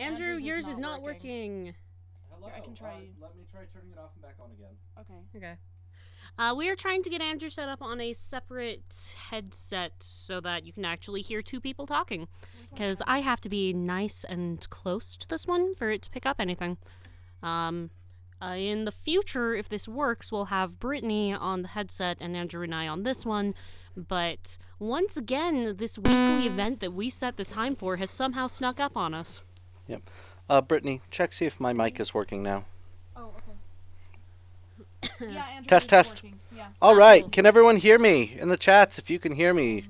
Andrew, yours is not working. Hello. Here, I can try. Let me try turning it off and back on again. Okay. We are trying to get Andrew set up on a separate headset so that you can actually hear two people talking. Because I have to be nice and close to this one for it to pick up anything. In the future, if this works, we'll have Brittany on the headset and Andrew and I on this one. But once again, this weekly event that we set the time for has somehow snuck up on us. Yep. Brittany, check see if my mic is working now. Oh, okay. Yeah, Andrew, Test. working. Yeah. All right. Can everyone hear me in the chats? If you can hear me,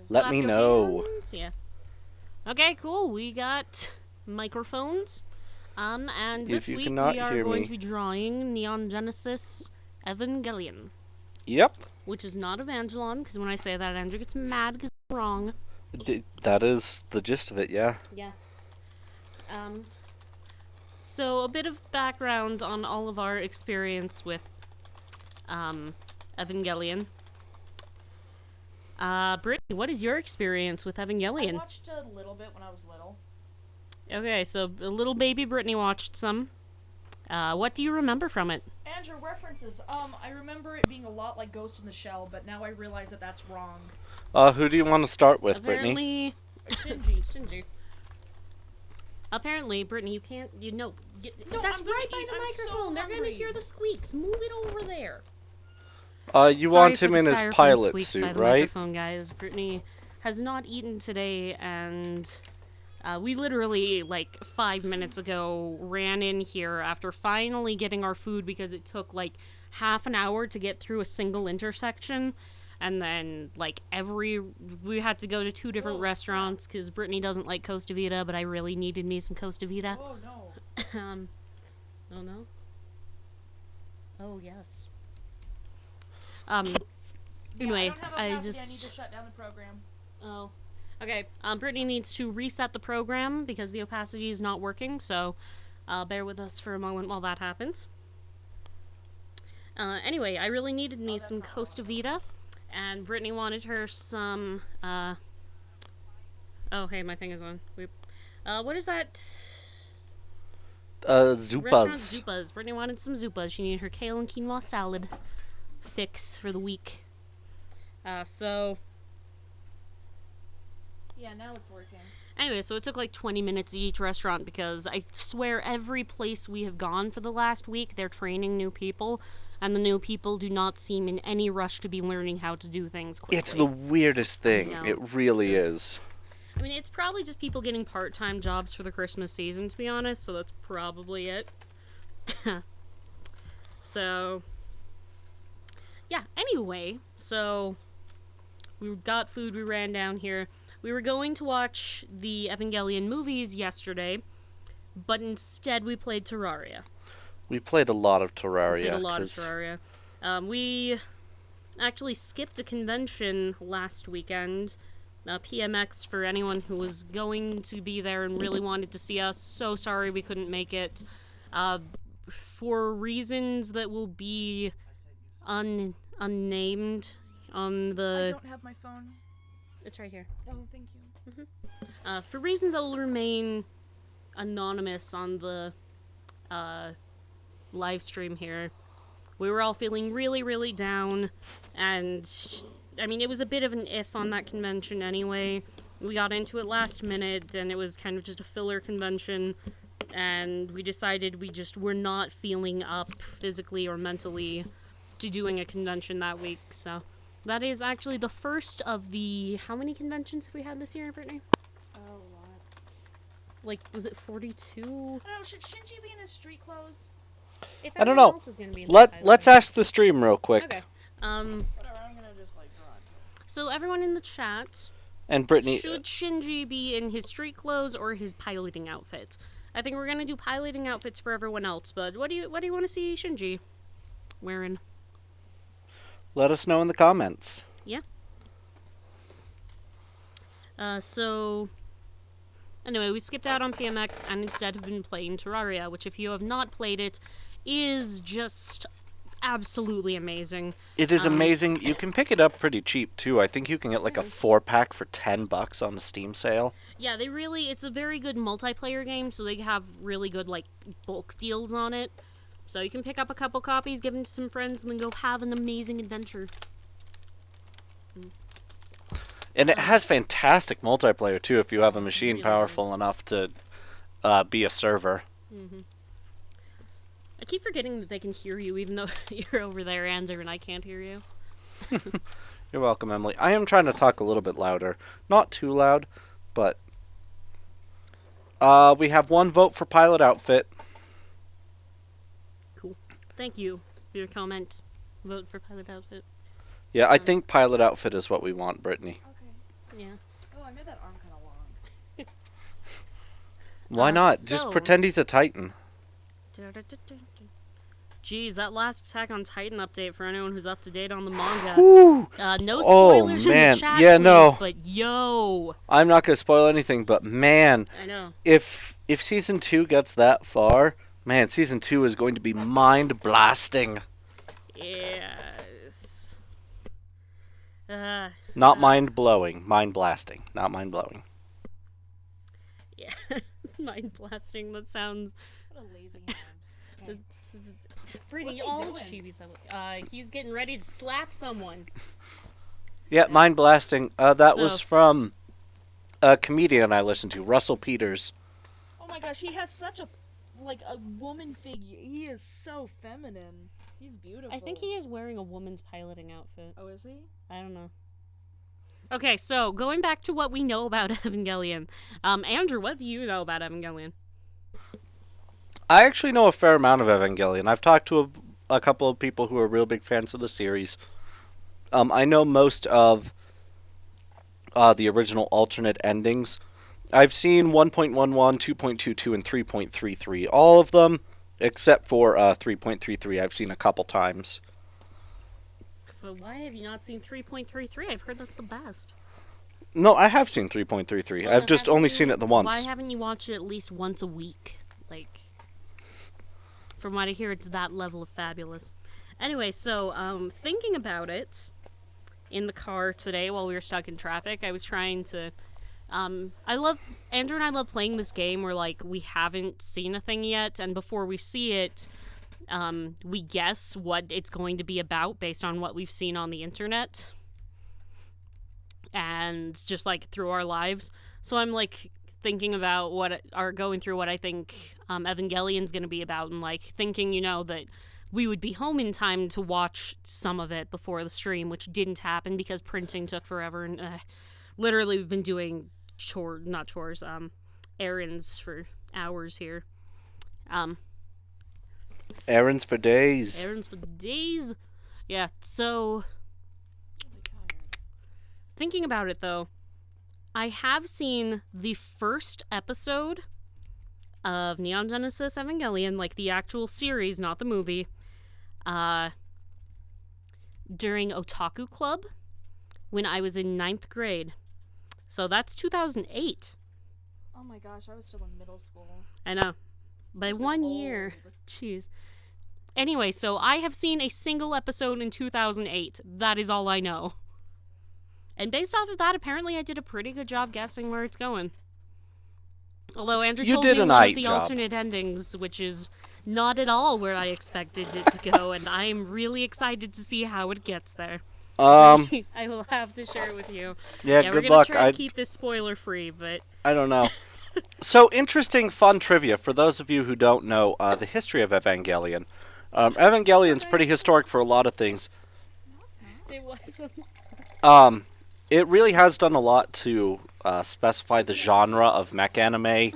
let me know. Yeah. Okay, cool. We got microphones. And this week we are going to be drawing Neon Genesis Evagelion. Yep. Which is not Evangelion, because when I say that, Andrew gets mad because I'm wrong. That is the gist of it, yeah. Yeah. So a bit of background on all of our experience with Evangelion. Brittany, what is your experience with Evangelion? I watched a little bit when I was little. Okay, so little baby Brittany watched some. What do you remember from it? Andrew, references. I remember it being a lot like Ghost in the Shell, but now I realize that that's wrong. Who do you want to start with, Brittany? Shinji. Apparently, Brittany, you can't. No, that's I'm right by the microphone. So They're gonna hear the squeaks. Move it over there. You want him in his pilot suit, by the right? Microphone, guys. Brittany has not eaten today, and we literally, like, 5 minutes ago, ran in here after finally getting our food because it took, like, half an hour to get through a single intersection. And then, like, we had to go to 2 different restaurants because Brittany doesn't like Costa Vida, but I really needed me some Costa Vida. Oh, no. Oh, no? Oh, yes. Anyway, I need to shut down the program. Oh. Okay, Brittany needs to reset the program because the opacity is not working, so bear with us for a moment while that happens. Anyway, I really needed me some Costa Vida, and Brittany wanted her some, oh, hey, my thing is on. What is that? Zupas. Restaurant Zupas. Brittany wanted some Zupas. She needed her kale and quinoa salad fix for the week. So... Yeah, now it's working. Anyway, so it took like 20 minutes at each restaurant because I swear every place we have gone for the last week, they're training new people, and the new people do not seem in any rush to be learning how to do things quickly. It's the weirdest thing. It really is. I mean, it's probably just people getting part-time jobs for the Christmas season, to be honest, so that's probably it. So, yeah, anyway, so we got food, we ran down here. We were going to watch the Evangelion movies yesterday, but instead we played Terraria. We played a lot of Terraria. We actually skipped a convention last weekend. PMX, for anyone who was going to be there and really wanted to see us. So sorry we couldn't make it. For reasons that will be unnamed on the... I don't have my phone. It's right here. Oh, thank you. For reasons that will remain anonymous on the live stream here, we were all feeling really, really down, and I mean, it was a bit of an if on that convention anyway. We got into it last minute, and it was kind of just a filler convention, and we decided we just were not feeling up physically or mentally to doing a convention that week, so... That is actually the first of the... How many conventions have we had this year, Brittany? Oh, a lot. Like, was it 42? I don't know, should Shinji be in his street clothes? I don't know. Let's ask the stream real quick. Okay. Whatever, I'm gonna just, like, draw it. So, everyone in the chat... And Brittany... Should Shinji be in his street clothes or his piloting outfit? I think we're gonna do piloting outfits for everyone else, but what do you want to see Shinji wearing? Let us know in the comments. Yeah. So... Anyway, we skipped out on PMX and instead have been playing Terraria, which if you have not played it, is just... absolutely amazing. It is amazing. You can pick it up pretty cheap too. I think you can get like a 4-pack for $10 on the Steam sale. Yeah, it's a very good multiplayer game, so they have really good, like, bulk deals on it. So you can pick up a couple copies, give them to some friends, and then go have an amazing adventure. And it has fantastic multiplayer too if you have a machine really powerful enough to be a server. I keep forgetting that they can hear you, even though you're over there, Andrew, and I can't hear you. You're welcome, Emily. I am trying to talk a little bit louder. Not too loud, but... we have 1 vote for pilot outfit. Cool. Thank you for your comment. Vote for pilot outfit. Yeah, I think pilot outfit is what we want, Brittany. Okay. Yeah. Oh, I made that arm kind of long. Why not? Just so- pretend he's a Titan. Jeez, that last Attack on Titan update for anyone who's up to date on the manga. Woo! No Oh, spoilers in man. the chat, Yeah, please, no. but yo, I'm not going to spoil anything, but man, I know. if Season 2 gets that far, man, Season 2 is going to be mind-blasting. Yes. Not mind-blowing. Mind-blasting. Not mind-blowing. Yeah. Mind blasting. That sounds. What a lazy hand. Okay. Pretty What's he all doing? chibi stuff. He's getting ready to slap someone. Yeah, mind-blasting. That So- was from a comedian I listened to, Russell Peters. Oh my gosh, he has such a woman figure. He is so feminine. He's beautiful. I think he is wearing a woman's piloting outfit. Oh, is he? I don't know. Okay, so going back to what we know about Evangelion. Andrew, what do you know about Evangelion? I actually know a fair amount of Evangelion. I've talked to a couple of people who are real big fans of the series. I know most of the original alternate endings. I've seen 1.11, 2.22, and 3.33. All of them, except for 3.33, I've seen a couple times. But why have you not seen 3.33? I've heard that's the best. No, I have seen 3.33. Well, I've then just haven't only you- seen it the once. Why haven't you watched it at least once a week? Like, from what I hear, it's that level of fabulous. Anyway, so, thinking about it in the car today while we were stuck in traffic, I was trying to, Andrew and I love playing this game where, like, we haven't seen a thing yet, and before we see it, we guess what it's going to be about based on what we've seen on the internet. And just, like, through our lives. So I'm, like, thinking about going through what I think Evangelion's going to be about, and, like, thinking, that we would be home in time to watch some of it before the stream, which didn't happen because printing took forever, and literally we've been doing errands for hours here. Errands for days. Errands for days. Yeah, so thinking about it, though, I have seen the first episode of Neon Genesis Evangelion, like the actual series, not the movie, during Otaku Club when I was in 9th grade. So that's 2008. Oh my gosh, I was still in middle school. I know. By You're so 1 year. old. Jeez. Anyway, so I have seen a single episode in 2008. That is all I know. And based off of that, apparently I did a pretty good job guessing where it's going. Although Andrew You told did me an one of aight the job. alternate endings, which is not at all where I expected it to go, and I am really excited to see how it gets there. I will have to share it with you. Yeah, We're good gonna luck. try to keep this spoiler free, but I don't know. So, interesting, fun trivia for those of you who don't know the history of Evangelion. Evangelion's pretty historic for a lot of things. it wasn't. It really has done a lot to specify the genre of mech anime.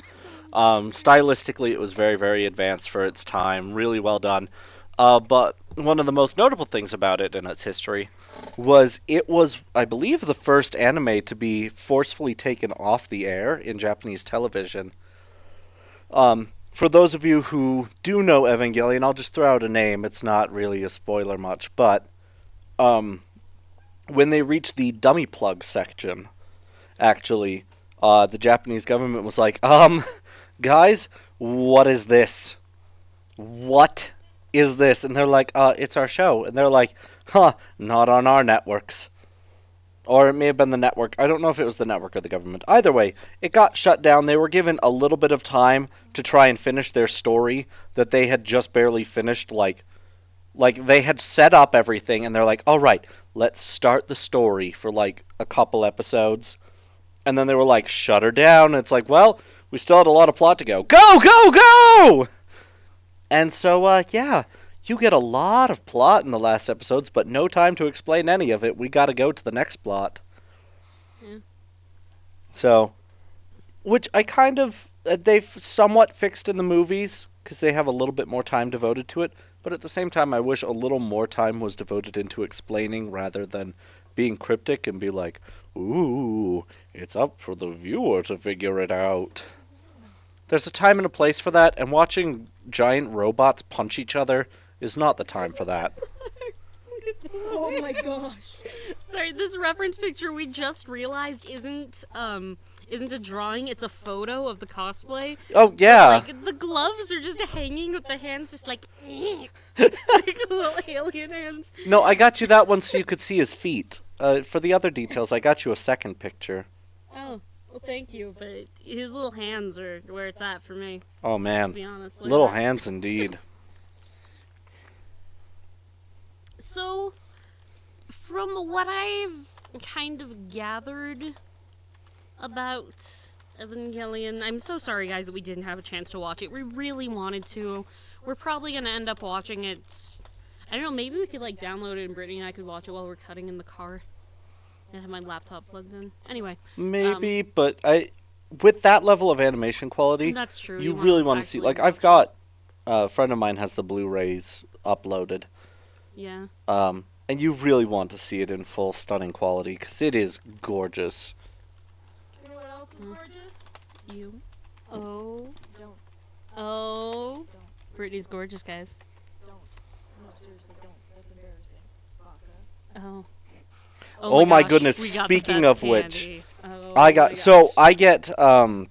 Stylistically, it was very, very advanced for its time. Really well done. But one of the most notable things about it in its history was it was, I believe, the first anime to be forcefully taken off the air in Japanese television. For those of you who do know Evangelion, I'll just throw out a name. It's not really a spoiler much, but when they reached the dummy plug section, actually, the Japanese government was like, guys, what is this? What is this? And they're like, it's our show. And they're like, huh, not on our networks. Or it may have been the network. I don't know if it was the network or the government. Either way, it got shut down. They were given a little bit of time to try and finish their story that they had just barely finished. Like they had set up everything, and they're like, all right, let's start the story for like a couple episodes. And then they were like, shut her down. And it's like, well, we still had a lot of plot to go. Go, go, go! And so, yeah, you get a lot of plot in the last episodes, but no time to explain any of it. We gotta go to the next plot. Yeah. So, which I kind of, they've somewhat fixed in the movies, because they have a little bit more time devoted to it, but at the same time, I wish a little more time was devoted into explaining rather than being cryptic and be like, ooh, it's up for the viewer to figure it out. There's a time and a place for that, and watching giant robots punch each other is not the time for that. Oh my gosh. Sorry, this reference picture we just realized isn't a drawing, it's a photo of the cosplay. Oh, yeah. Like, the gloves are just hanging with the hands just like like little alien hands. No, I got you that one so you could see his feet. For the other details, I got you a second picture. Oh, well, thank you, but his little hands are where it's at for me, Oh, to man. be honest. Little hands indeed. So, from what I've kind of gathered about Evangelion, I'm so sorry, guys, that we didn't have a chance to watch it. We really wanted to. We're probably going to end up watching it. I don't know, maybe we could, like, download it and Brittany and I could watch it while we're cutting in the car. And have my laptop plugged in. Anyway. Maybe, but with that level of animation quality, That's true. you really want to see. Like, I've got a friend of mine has the Blu-rays uploaded. Yeah. And you really want to see it in full stunning quality because it is gorgeous. You know what else is gorgeous? You. Oh. Don't. Oh. Don't. Brittany's gorgeous, guys. Don't. No, seriously, don't. That's embarrassing. Baka. Oh. Oh my gosh, goodness, we got speaking the of best which, candy. Oh I my got gosh. so I get my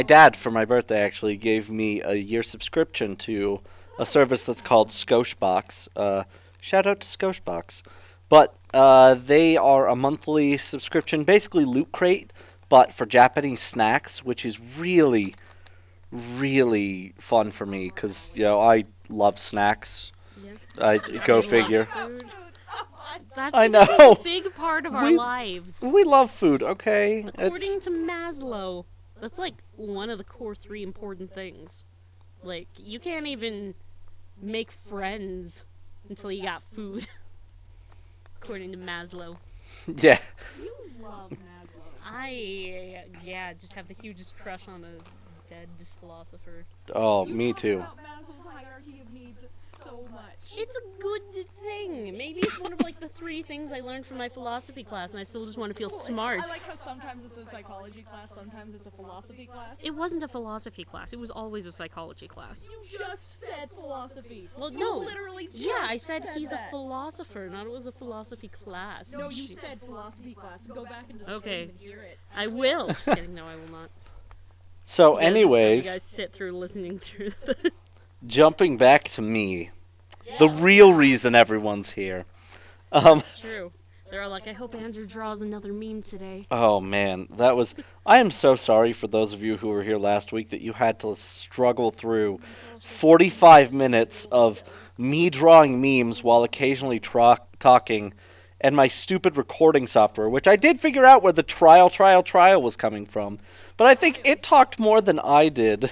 dad for my birthday actually gave me a year subscription to a service that's called Scoshbox. Shout out to Scoshbox. But they are a monthly subscription, basically Loot Crate, but for Japanese snacks, which is really, really fun for me because I love snacks. Yes. Go I figure. love food. That's I because know. it's a big part of our We- lives. We love food, okay? According to Maslow, that's like one of the core 3 important things. Like, you can't even make friends until you got food. According to Maslow. Yeah. You love Maslow. Yeah, just have the hugest crush on a dead philosopher. Oh, You me talk too. about Maslow's hierarchy of needs so much. It's a good thing. Maybe it's one of like the 3 things I learned from my philosophy class, and I still just want to feel smart. I like how sometimes it's a psychology class, sometimes it's a philosophy class. It wasn't a philosophy class. It was always a psychology class. You just said philosophy. Well, You no. literally just Yeah, I said he's that. a philosopher, not it was a philosophy class. No, you said philosophy class. Go back into the Okay. stream and hear it. I will. Just kidding. No, I will not. So, You anyways, guys sit through listening through the. jumping back to me, the real reason everyone's here. It's true. They're all like, I hope Andrew draws another meme today. Oh man, that was. I am so sorry for those of you who were here last week that you had to struggle through 45 minutes of me drawing memes while occasionally talking, and my stupid recording software, which I did figure out where the trial was coming from. But I think it talked more than I did.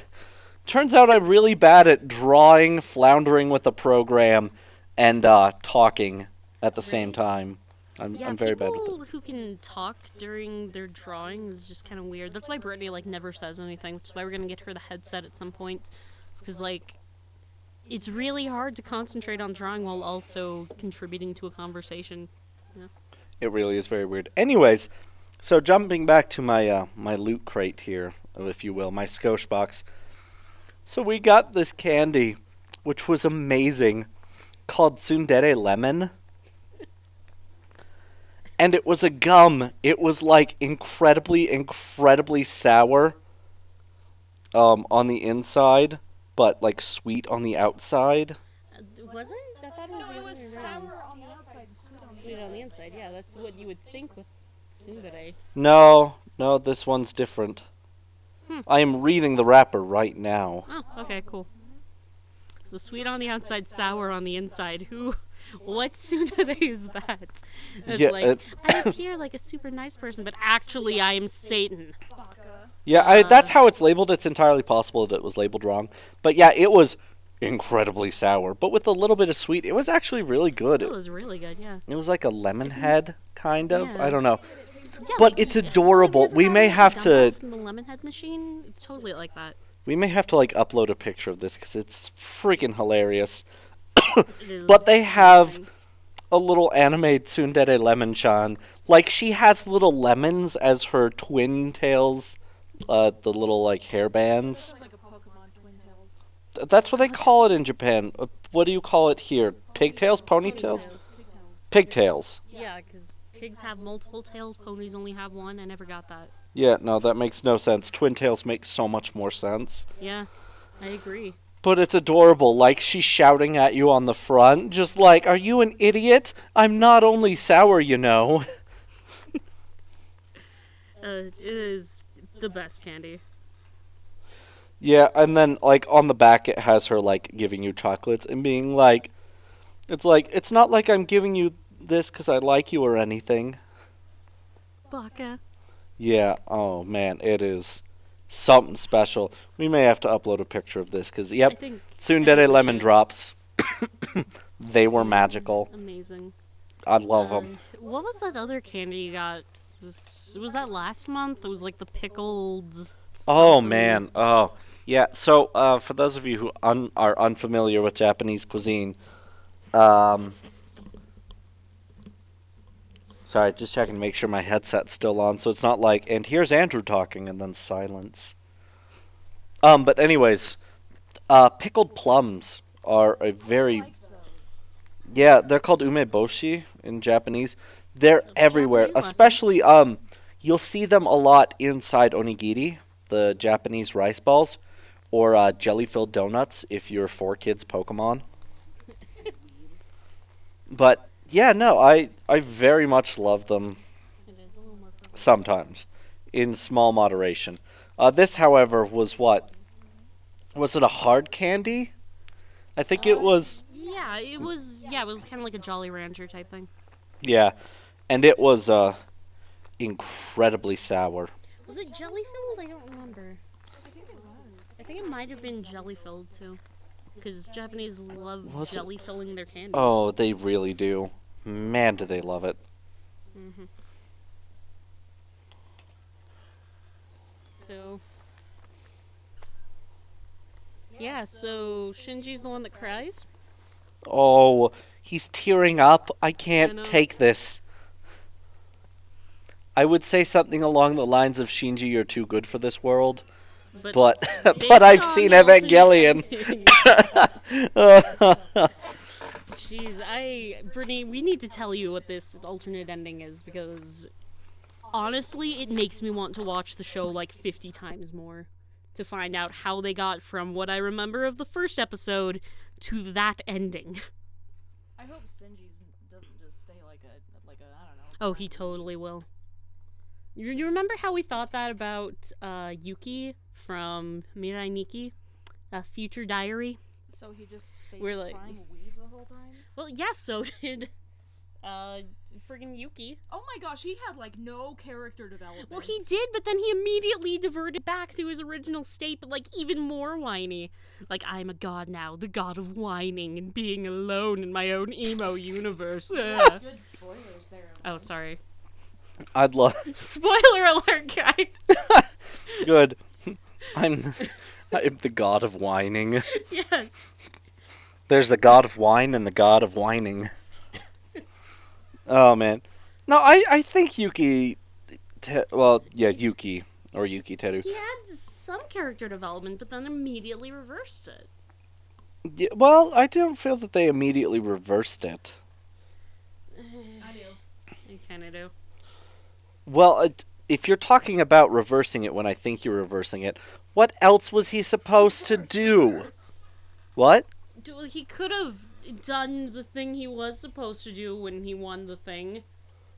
Turns out I'm really bad at drawing, floundering with a program, and talking at the same time. I'm very bad with it. People who can talk during their drawing is just kind of weird. That's why Brittany never says anything, which is why we're gonna get her the headset at some point. It's because it's really hard to concentrate on drawing while also contributing to a conversation. It really is very weird. Anyways, so jumping back to my my loot crate here, if you will, my Scosh box. So we got this candy, which was amazing, called Tsundere Lemon. And it was a gum. It was incredibly, incredibly sour on the inside, but like sweet on the outside. Was it? I thought it was the No, other it was way around. sour on the outside and sweet on the Sweet inside. on the inside. Yeah, that's what you would think with tsundere. No, this one's different. Hmm. I am reading the wrapper right now. Oh, okay, cool. So sweet on the outside, sour on the inside. Who? What tsundere is that? It's Yeah, like, I appear like a super nice person, but actually I am Satan. Baka. Yeah, that's how it's labeled. It's entirely possible that it was labeled wrong. But yeah, it was incredibly sour. But with a little bit of sweet, it was actually really good. It was really good, yeah. It was like a lemon head, kind of. Yeah. I don't know. Yeah, But like, it's have you adorable. ever We gotten, may like, a have gumball to... from the lemon head machine? It's totally like that. We may have to, like, upload a picture of this, because it's freaking hilarious. It is But they have amazing. a little anime tsundere lemon-chan. Like, she has little lemons as her twin tails, the little, like, hair bands. Sounds like a Pokemon Twin Tails. That's what they call it in Japan. What do you call it here? Pigtails? Ponytails? Pigtails. Yeah, because pigs have multiple tails, ponies only have one. I never got that. Yeah, no, that makes no sense. Twin tails make so much more sense. Yeah, I agree. But it's adorable. Like, she's shouting at you on the front, just like, are you an idiot? I'm not only sour, you know. It is the best candy. Yeah, and then, like, on the back it has her, like, giving you chocolates and being like, it's not like I'm giving you this because I like you or anything. Baka. Yeah, oh man, it is something special. We may have to upload a picture of this because, I yep, think tsundere we lemon should. drops. They were magical. Amazing. I love them. What was that other candy you got? Was that last month? It was like the pickled. Oh something. man, oh yeah. So for those of you who are unfamiliar with Japanese cuisine, sorry, just checking to make sure my headset's still on, so it's not like, and here's Andrew talking and then silence. But anyways, pickled plums are a very yeah. They're called umeboshi in Japanese. They're everywhere, Japanese lesson. especially you'll see them a lot inside onigiri, the Japanese rice balls, or jelly-filled donuts if you're 4Kids Pokemon. But yeah, no, I very much love them It is a little more purple. sometimes, in small moderation. This, however, was what? Was it a hard candy? I think it was. Yeah, it was. Yeah, it was kind of like a Jolly Rancher type thing. Yeah, and it was incredibly sour. Was it jelly filled? I don't remember. I think it was. I think it might have been jelly filled too, because Japanese love Was it? jelly filling their candies. Oh, they really do. Man, do they love it. Mm-hmm. So. Yeah, so Shinji's the one that cries. Oh, he's tearing up. I I can't know. take this. I would say something along the lines of Shinji, you're too good for this world. But based but I've on seen the alternate Evangelion. ending- Jeez, Brittany, we need to tell you what this alternate ending is because honestly, it makes me want to watch the show like 50 times more to find out how they got from what I remember of the first episode to that ending. I hope Sinji doesn't just stay like a I don't know. Oh, he totally will. You remember how we thought that about Yuki from Mirai Nikki? Future Diary? So he just stays We're like- crying weave the whole time? Well, yes, so did friggin' Yuki. Oh my gosh, he had like no character development. Well, he did, but then he immediately diverted back to his original state, but like even more whiny. Like, I'm a god now, the god of whining and being alone in my own emo universe. Ugh. Good spoilers there. Oh, sorry. I'd love. Spoiler alert, guys! Good. I'm the god of whining. Yes. There's the god of wine and the god of whining. Oh man. No, I think Yuki. Yuki or Yuki Teru. He had some character development, but then immediately reversed it. Yeah, well, I don't feel that they immediately reversed it. I do. I kind of do. Well, if you're talking about reversing it when I think you're reversing it, what else was he supposed to do? What? He could have done the thing he was supposed to do when he won the thing.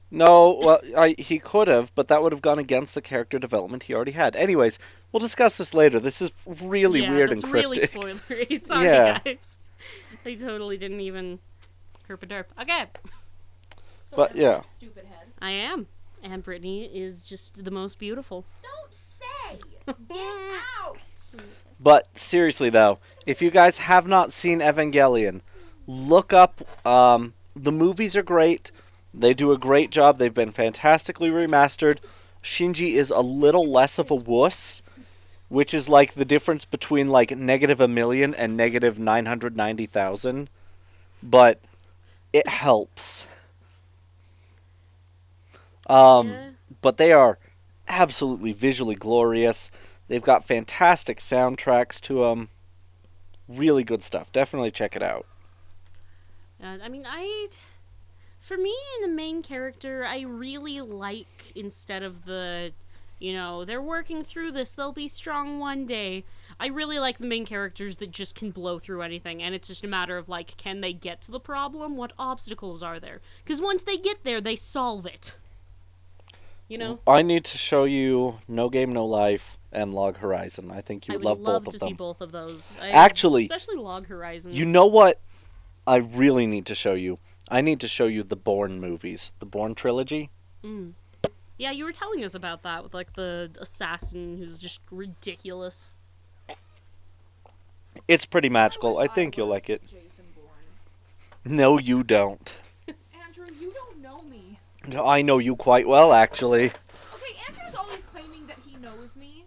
No, well, he could have, but that would have gone against the character development he already had. Anyways, we'll discuss this later. This is really Yeah, weird that's and really cryptic. spoilery. Sorry, Yeah. guys. I totally didn't even herp a derp. Okay. So But, Emma's yeah. a stupid head. I am. And Brittany is just the most beautiful. Don't say! Get out! But seriously, though, if you guys have not seen Evangelion, look up. The movies are great. They do a great job. They've been fantastically remastered. Shinji is a little less of a wuss, which is like the difference between like -1,000,000 and -990,000. But it helps. Yeah. But they are absolutely visually glorious. They've got fantastic soundtracks to them. Really good stuff. Definitely check it out. I mean, for me, in the main character, I really like, instead of the, they're working through this, they'll be strong one day. I really like the main characters that just can blow through anything, and it's just a matter of, like, can they get to the problem? What obstacles are there? Because once they get there, they solve it. I need to show you No Game No Life and Log Horizon. I think you I would would love love both to of see them. both of those. Actually, especially Log Horizon. You know what I really need to show you? I need to show you the Bourne movies. The Bourne trilogy. Yeah, you were telling us about that with, like, the assassin who's just ridiculous. It's pretty magical. I wish think you'll was like it. Jason Bourne. No, you don't. Andrew, you don't know me. I know you quite well, actually. Okay, Andrew's always claiming that he knows me.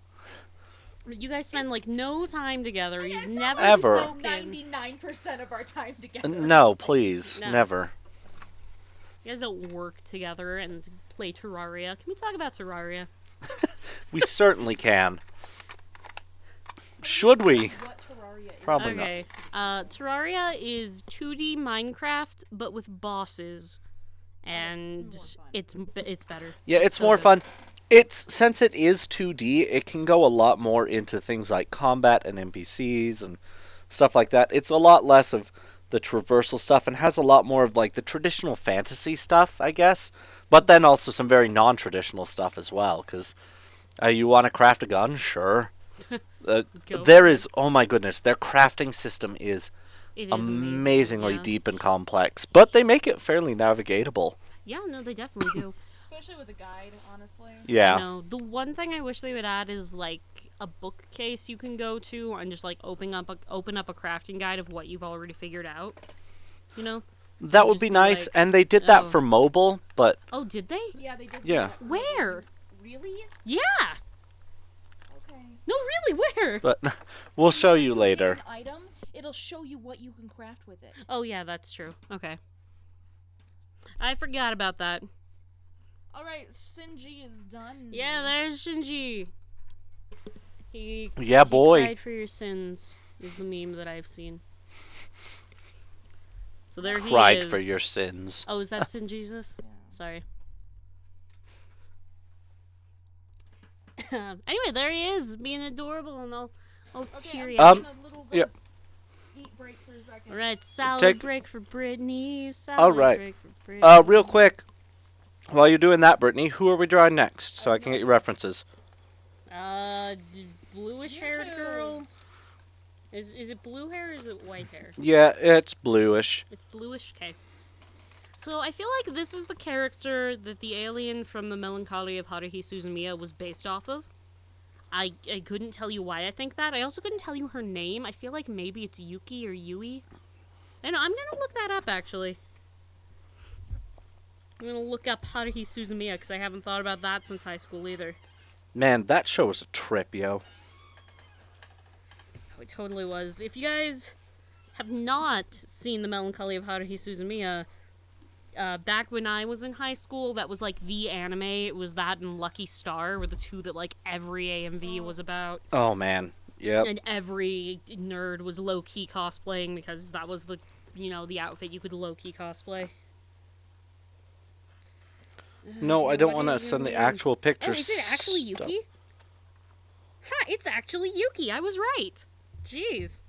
You guys spend, like, no time together. And You've it's never always Ever. spent spoken. 99% of our time together. No, please. No. Never. You guys don't work together and play Terraria. Can we talk about Terraria? We certainly can. Should we? What Terraria is. Probably not. Okay. Terraria is 2D Minecraft, but with bosses. And more fun. it's better. Yeah, it's So more good. fun. Since it is 2D, it can go a lot more into things like combat and NPCs and stuff like that. It's a lot less of the traversal stuff and has a lot more of like the traditional fantasy stuff, I guess. But then also some very non-traditional stuff as well, because you want to craft a gun? Sure. Go There for is, oh my goodness, their crafting system is It is amazingly yeah. deep and complex, but they make it fairly navigatable. Yeah, no, they definitely do. Especially with a guide, honestly. Yeah. No, the one thing I wish they would add is like a bookcase you can go to and just like open up a crafting guide of what you've already figured out. That would just be be nice, like, and they did that oh. for mobile, but Oh, did they? Yeah, they did. do Yeah. that. Where? Really? Yeah. Okay. No, really, where? but we'll show When you gain later. An item, it'll show you what you can craft with it. Oh yeah, that's true. Okay. I forgot about that. All right, Shinji is done. Yeah, there's Shinji. He Yeah, boy. He cried for your sins is the meme that I've seen. So there he Cried is. for your sins. Oh, is that Sin Jesus? Yeah. Sorry. Anyway, there he is, being adorable and all Okay, teary. I'm taking a little bit yeah. of eat break for a second. All right, salad Take- break for Brittany. Salad All right. break for Brittany. Real quick, while you're doing that, Brittany, who are we drawing next, so I can get your references? Bluish haired girl. Is it blue hair or is it white hair? Yeah, it's bluish. It's bluish. Okay. So I feel like this is the character that the alien from the Melancholy of Haruhi Suzumiya was based off of. I couldn't tell you why I think that. I also couldn't tell you her name. I feel like maybe it's Yuki or Yui. I know, I'm gonna look that up actually. I'm gonna look up Haruhi Suzumiya because I haven't thought about that since high school either. Man, that show was a trip, yo. Oh, it totally was. If you guys have not seen The Melancholy of Haruhi Suzumiya, back when I was in high school, that was like the anime. It was that and Lucky Star were the two that like every AMV was about. Oh, man. Yep. And every nerd was low-key cosplaying because that was the, the outfit you could low-key cosplay. No, I don't What want to is your send the name? actual Oh, pictures. is it actually Yuki? Ha, it's actually Yuki. I was right. Jeez.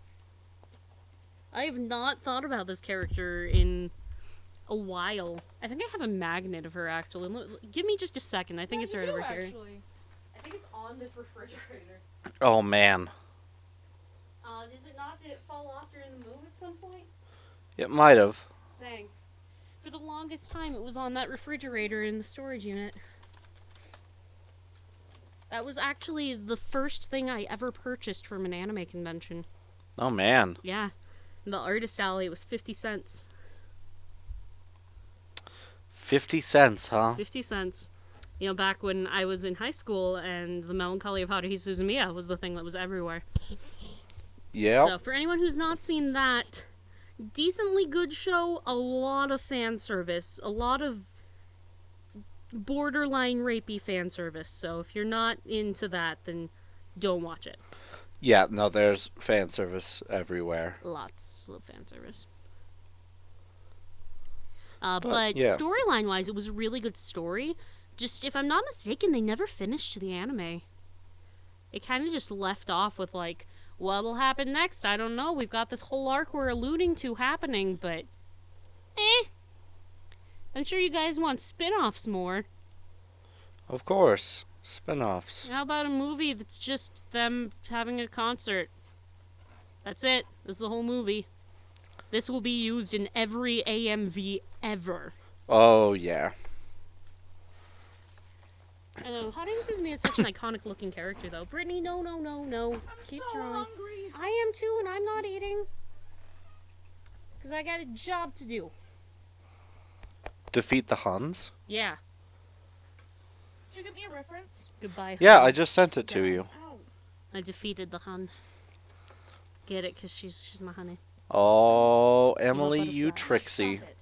I have not thought about this character in a while. I think I have a magnet of her, actually. Give me just a second. I think it's right over here. Actually. I think it's on this refrigerator. Oh man, Is it not? Did it fall off during the move at some point? it might have. Dang. For the longest time, it was on that refrigerator in the storage unit. That was actually the first thing I ever purchased from an anime convention. Oh man, Yeah. The artist alley, it was 50 cents. 50 cents, huh? 50 cents. You know, back when I was in high school and the Melancholy of Haruhi Suzumiya was the thing that was everywhere. Yep. So, for anyone who's not seen that, decently good show, a lot of fan service, a lot of borderline rapey fan service. So, if you're not into that, then don't watch it. Yeah, no, there's fan service everywhere. Lots of fan service. But yeah. storyline-wise, it was a really good story. Just, if I'm not mistaken, they never finished the anime. It kind of just left off with, like, what'll happen next? I don't know. We've got this whole arc we're alluding to happening, but... I'm sure you guys want spin-offs more. Of course. Spin-offs. How about a movie that's just them having a concert? That's it. That's the whole movie. This will be used in every AMV ever. Oh, yeah. I know. Haruhi Suzumiya is such an iconic-looking character, though. Brittany, no. I'm Keep so drawing. hungry. I am too, and I'm not eating. Because I got a job to do. Defeat the Huns? Yeah. Should you give me a reference? Goodbye, Yeah, Hun. I just sent it to you. Ow. I defeated the Hun. Get it? Because she's my honey. Oh, Emily, butterfly. you tricksy. Stop it.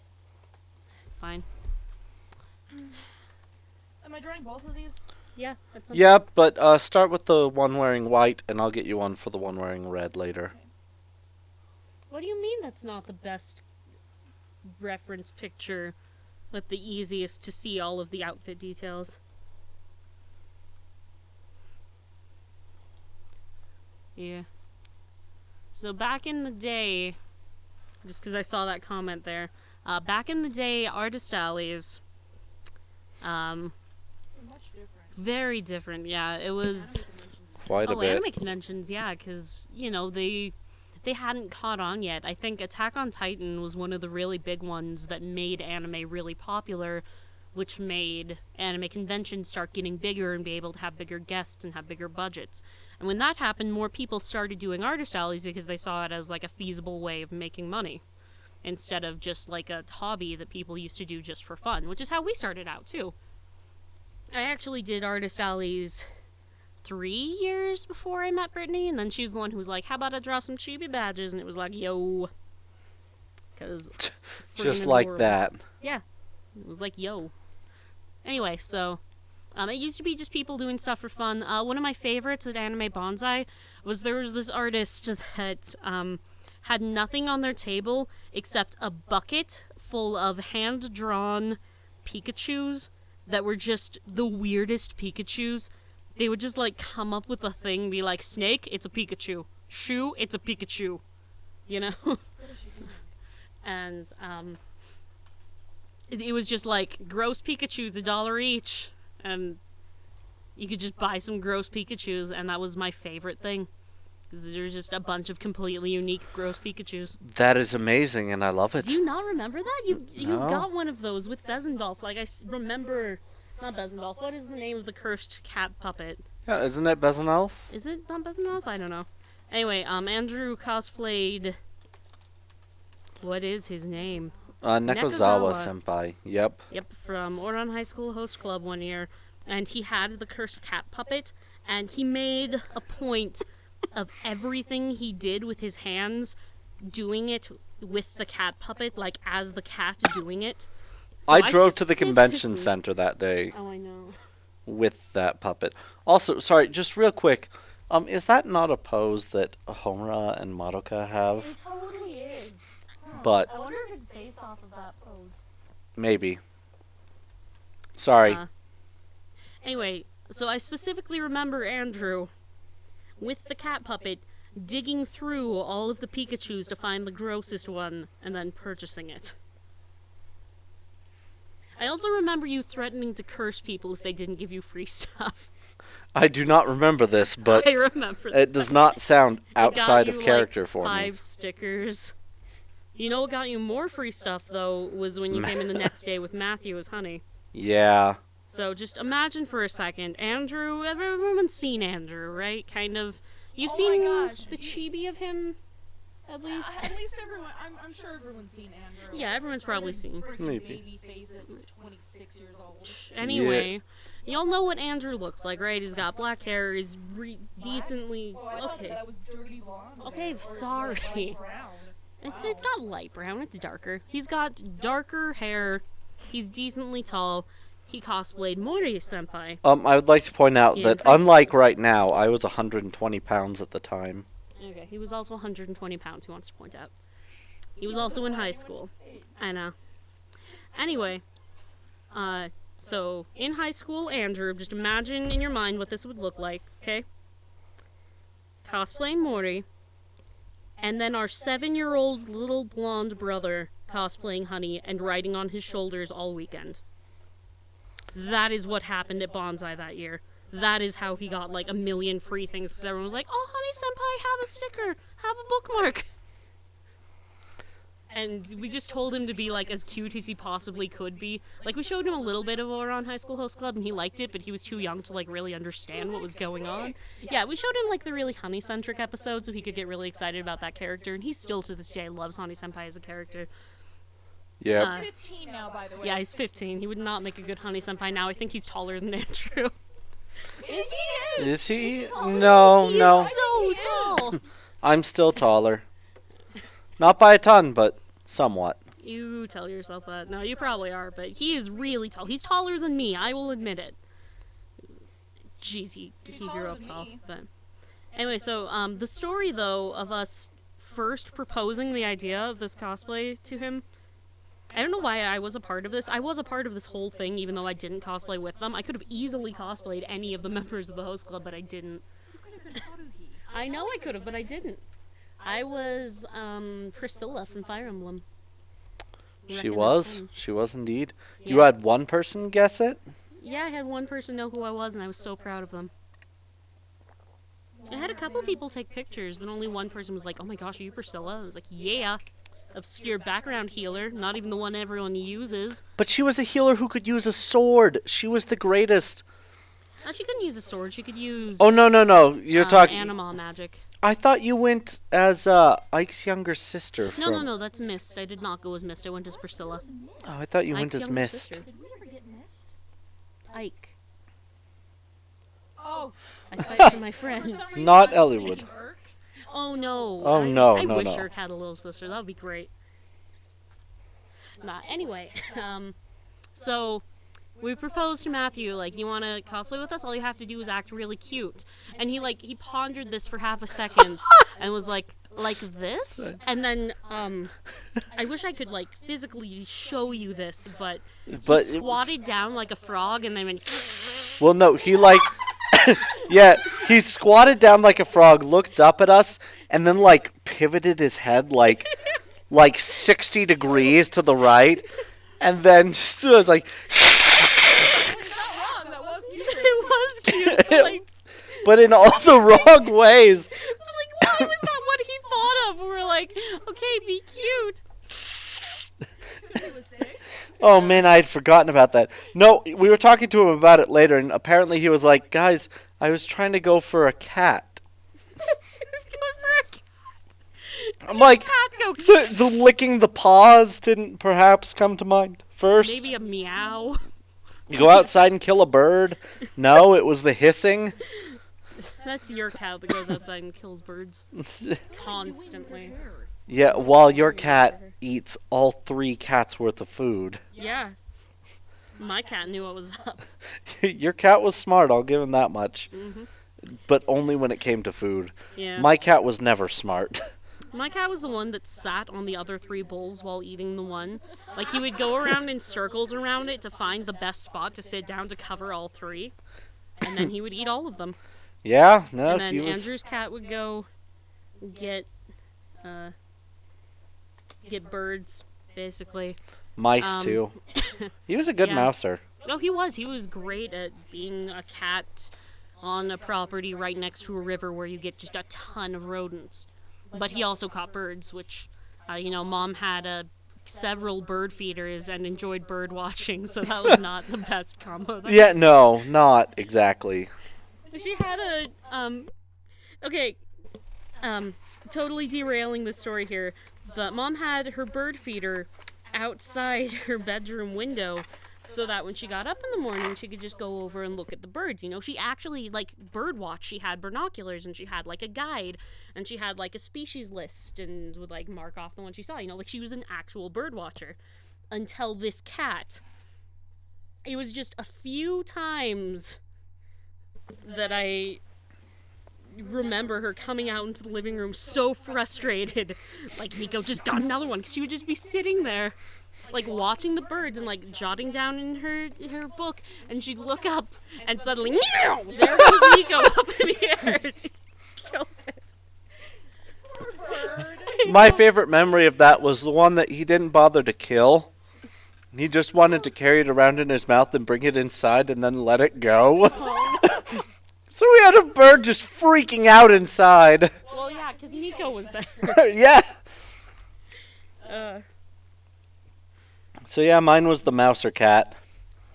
Fine. Am I drawing both of these? Yeah, that's something. Yep, but start with the one wearing white, and I'll get you one for the one wearing red later. What do you mean that's not the best reference picture with the easiest to see all of the outfit details? Yeah. So back in the day, just because I saw that comment there, back in the day, artist alleys, They're much different. very different. Yeah, it was. Quite a Oh, bit. anime conventions, yeah, because, you know, they hadn't caught on yet. I think Attack on Titan was one of the really big ones that made anime really popular, which made anime conventions start getting bigger and be able to have bigger guests and have bigger budgets. And when that happened, more people started doing artist alleys because they saw it as like a feasible way of making money instead of just like a hobby that people used to do just for fun, which is how we started out too. I actually did artist alleys 3 years before I met Brittany, and then she's the one who was like, how about I draw some chibi badges? And it was like, yo. Because Just like that. Yeah. It was like, yo. Anyway, so it used to be just people doing stuff for fun. One of my favorites at Anime Bonsai was there was this artist that had nothing on their table except a bucket full of hand-drawn Pikachus that were just the weirdest Pikachus. They would just, like, come up with a thing, be like, snake, it's a Pikachu. Shoe, it's a Pikachu. You know? And, it was just, like, gross Pikachus, $1 each. And you could just buy some gross Pikachus, and that was my favorite thing. Because there's just a bunch of completely unique gross Pikachus. That is amazing, and I love it. Do you not remember that? You No. got one of those with Bezendolf. Like, remember... Not Bezendolf. What is the name of the cursed cat puppet? Yeah, isn't it Bezanelf? Is it not Bezendolf? I don't know. Anyway, Andrew cosplayed... What is his name? Nekozawa Nekozawa. Senpai. Yep. Yep, from Oran High School Host Club one year. And he had the cursed cat puppet, and he made a point of everything he did with his hands, doing it with the cat puppet, like as the cat doing it. So I drove to the specifically- convention center that day Oh, I know. with that puppet. Also, sorry, just real quick. Is that not a pose that Homura and Madoka have? It totally is. But I wonder if it's based off of that pose. maybe. Sorry. Anyway, so I specifically remember Andrew with the cat puppet digging through all of the Pikachus to find the grossest one, and then purchasing it. I also remember you threatening to curse people if they didn't give you free stuff. I do not remember this, but I remember that. it does not sound It got outside you, of character like, for me. 5 stickers. You know what got you more free stuff, though, was when you came in the next day with Matthew as honey. Yeah. So just imagine for a second, Andrew, everyone's seen Andrew, right? Kind of. You've Oh seen my gosh, the chibi of him, at least? At least everyone. I'm sure everyone's seen Andrew. Yeah, everyone's probably seen. Freaking Maybe. baby face at 26 years old. Anyway, y'all know what Andrew looks like, right? He's got black hair, he's decently... Oh, I thought Okay. that was dirty blonde. Okay, hair, or sorry. light brown. It's not light brown, it's darker. He's got darker hair, he's decently tall, he cosplayed Mori-senpai. I would like to point out Yeah, that high unlike right now, I was 120 pounds at the time. Okay, he was also 120 pounds, he wants to point out. He was also in high school. I know. Anyway, so in high school, Andrew, just imagine in your mind what this would look like, okay? Cosplaying Mori, and then our 7-year-old little blonde brother cosplaying Honey and riding on his shoulders all weekend. That is what happened at Bonsai that year. That is how he got like a million free things, because everyone was like, oh, Honey Senpai, have a sticker, have a bookmark. And we just told him to be like as cute as he possibly could be. Like, we showed him a little bit of Oran High School Host Club and he liked it, but he was too young to like really understand what was going on. Yeah, we showed him like the really honey-centric episode so he could get really excited about that character, and he still to this day loves Honey Senpai as a character. Yeah. 15 now, by the way. Yeah, he's 15. He would not make a good Honey Senpai now. I think he's taller than Andrew. Is he? Is he? No, He's no. so tall. I'm still taller. Not by a ton, but somewhat. You tell yourself that. No, you probably are, but he is really tall. He's taller than me, I will admit it. Jeez, he grew taller up than tall. me. But anyway, so the story though of us first proposing the idea of this cosplay to him, I don't know why I was a part of this. I was a part of this whole thing, even though I didn't cosplay with them. I could have easily cosplayed any of the members of the host club, but I didn't. I know I could have, but I didn't. I was Priscilla from Fire Emblem. She Reckon was. that's fun. She was indeed. You Yeah. had one person guess it? Yeah, I had one person know who I was, and I was so proud of them. I had a couple people take pictures, but only one person was like, oh my gosh, are you Priscilla? I was like, yeah. Obscure background healer, not even the one everyone uses. But she was a healer who could use a sword. She was the greatest. She couldn't use a sword, she could use... Oh, no. You're talking... Anima magic. I thought you went as Ike's younger sister from... No, that's Mist. I did not go as Mist, I went as Priscilla. Oh, I thought you went Ike's as younger Mist. sister. Did we ever get missed? Ike. Oh, I fight for my for some friends. reason Not I was Elliewood. thinking Urk. Oh no. Oh, no, I no, wish no. Urk had a little sister. That would be great. Nah, anyway, so we proposed to Matthew, like, you want to cosplay with us? All you have to do is act really cute. And he pondered this for half a second and was like this? And then, I wish I could, like, physically show you this, but he But it- squatted down like a frog and then went, Well, no, he like... yeah, he squatted down like a frog, looked up at us, and then like pivoted his head like 60 degrees to the right, and then just was like... Not wrong, that was cute. it was cute, but, like, but in all the wrong ways. why was that what he thought of? We were like, okay, be cute. Because he was sick. Oh man, I had forgotten about that. No, we were talking to him about it later, and apparently he was like, guys, I was trying to go for a cat. He was going for a cat. I'm like, Cats go, the licking the paws didn't perhaps come to mind first. maybe a meow. You go outside and kill a bird. No, it was the hissing. That's your cat that goes outside and kills birds constantly. Yeah, while your cat eats all 3 cats worth of food. Yeah. My cat knew what was up. Your cat was smart, I'll give him that much. Mhm. But only when it came to food. Yeah. My cat was never smart. My cat was the one that sat on the other 3 bowls while eating the one. Like, he would go around in circles around it to find the best spot to sit down to cover all 3. And then he would eat all of them. Yeah, no, And then he was... Andrew's cat would go get get birds, basically. Mice too. He was a good Yeah. mouser. Oh, he was. He was great at being a cat on a property right next to a river where you get just a ton of rodents. But he also caught birds, which, Mom had several bird feeders and enjoyed bird watching, so that was not the best combo there. Yeah, no, not exactly. She had okay, totally derailing the story here, but Mom had her bird feeder outside her bedroom window so that when she got up in the morning, she could just go over and look at the birds. She actually, bird watch. She had binoculars, and she had, a guide, and she had, a species list, and would, mark off the one she saw. She was an actual bird watcher. Until this cat. It was just a few times that I remember her coming out into the living room so frustrated. Nico just got another one. 'Cause she would just be sitting there, watching the birds and, jotting down in her book. And she'd look up and suddenly, meow! There goes Nico up in the air. Kills it. Poor bird. My favorite memory of that was the one that he didn't bother to kill. He just wanted to carry it around in his mouth and bring it inside and then let it go. Oh. So we had a bird just freaking out inside. Well, yeah, because Nico was there. Yeah. Uh, So yeah, mine was the mouser cat.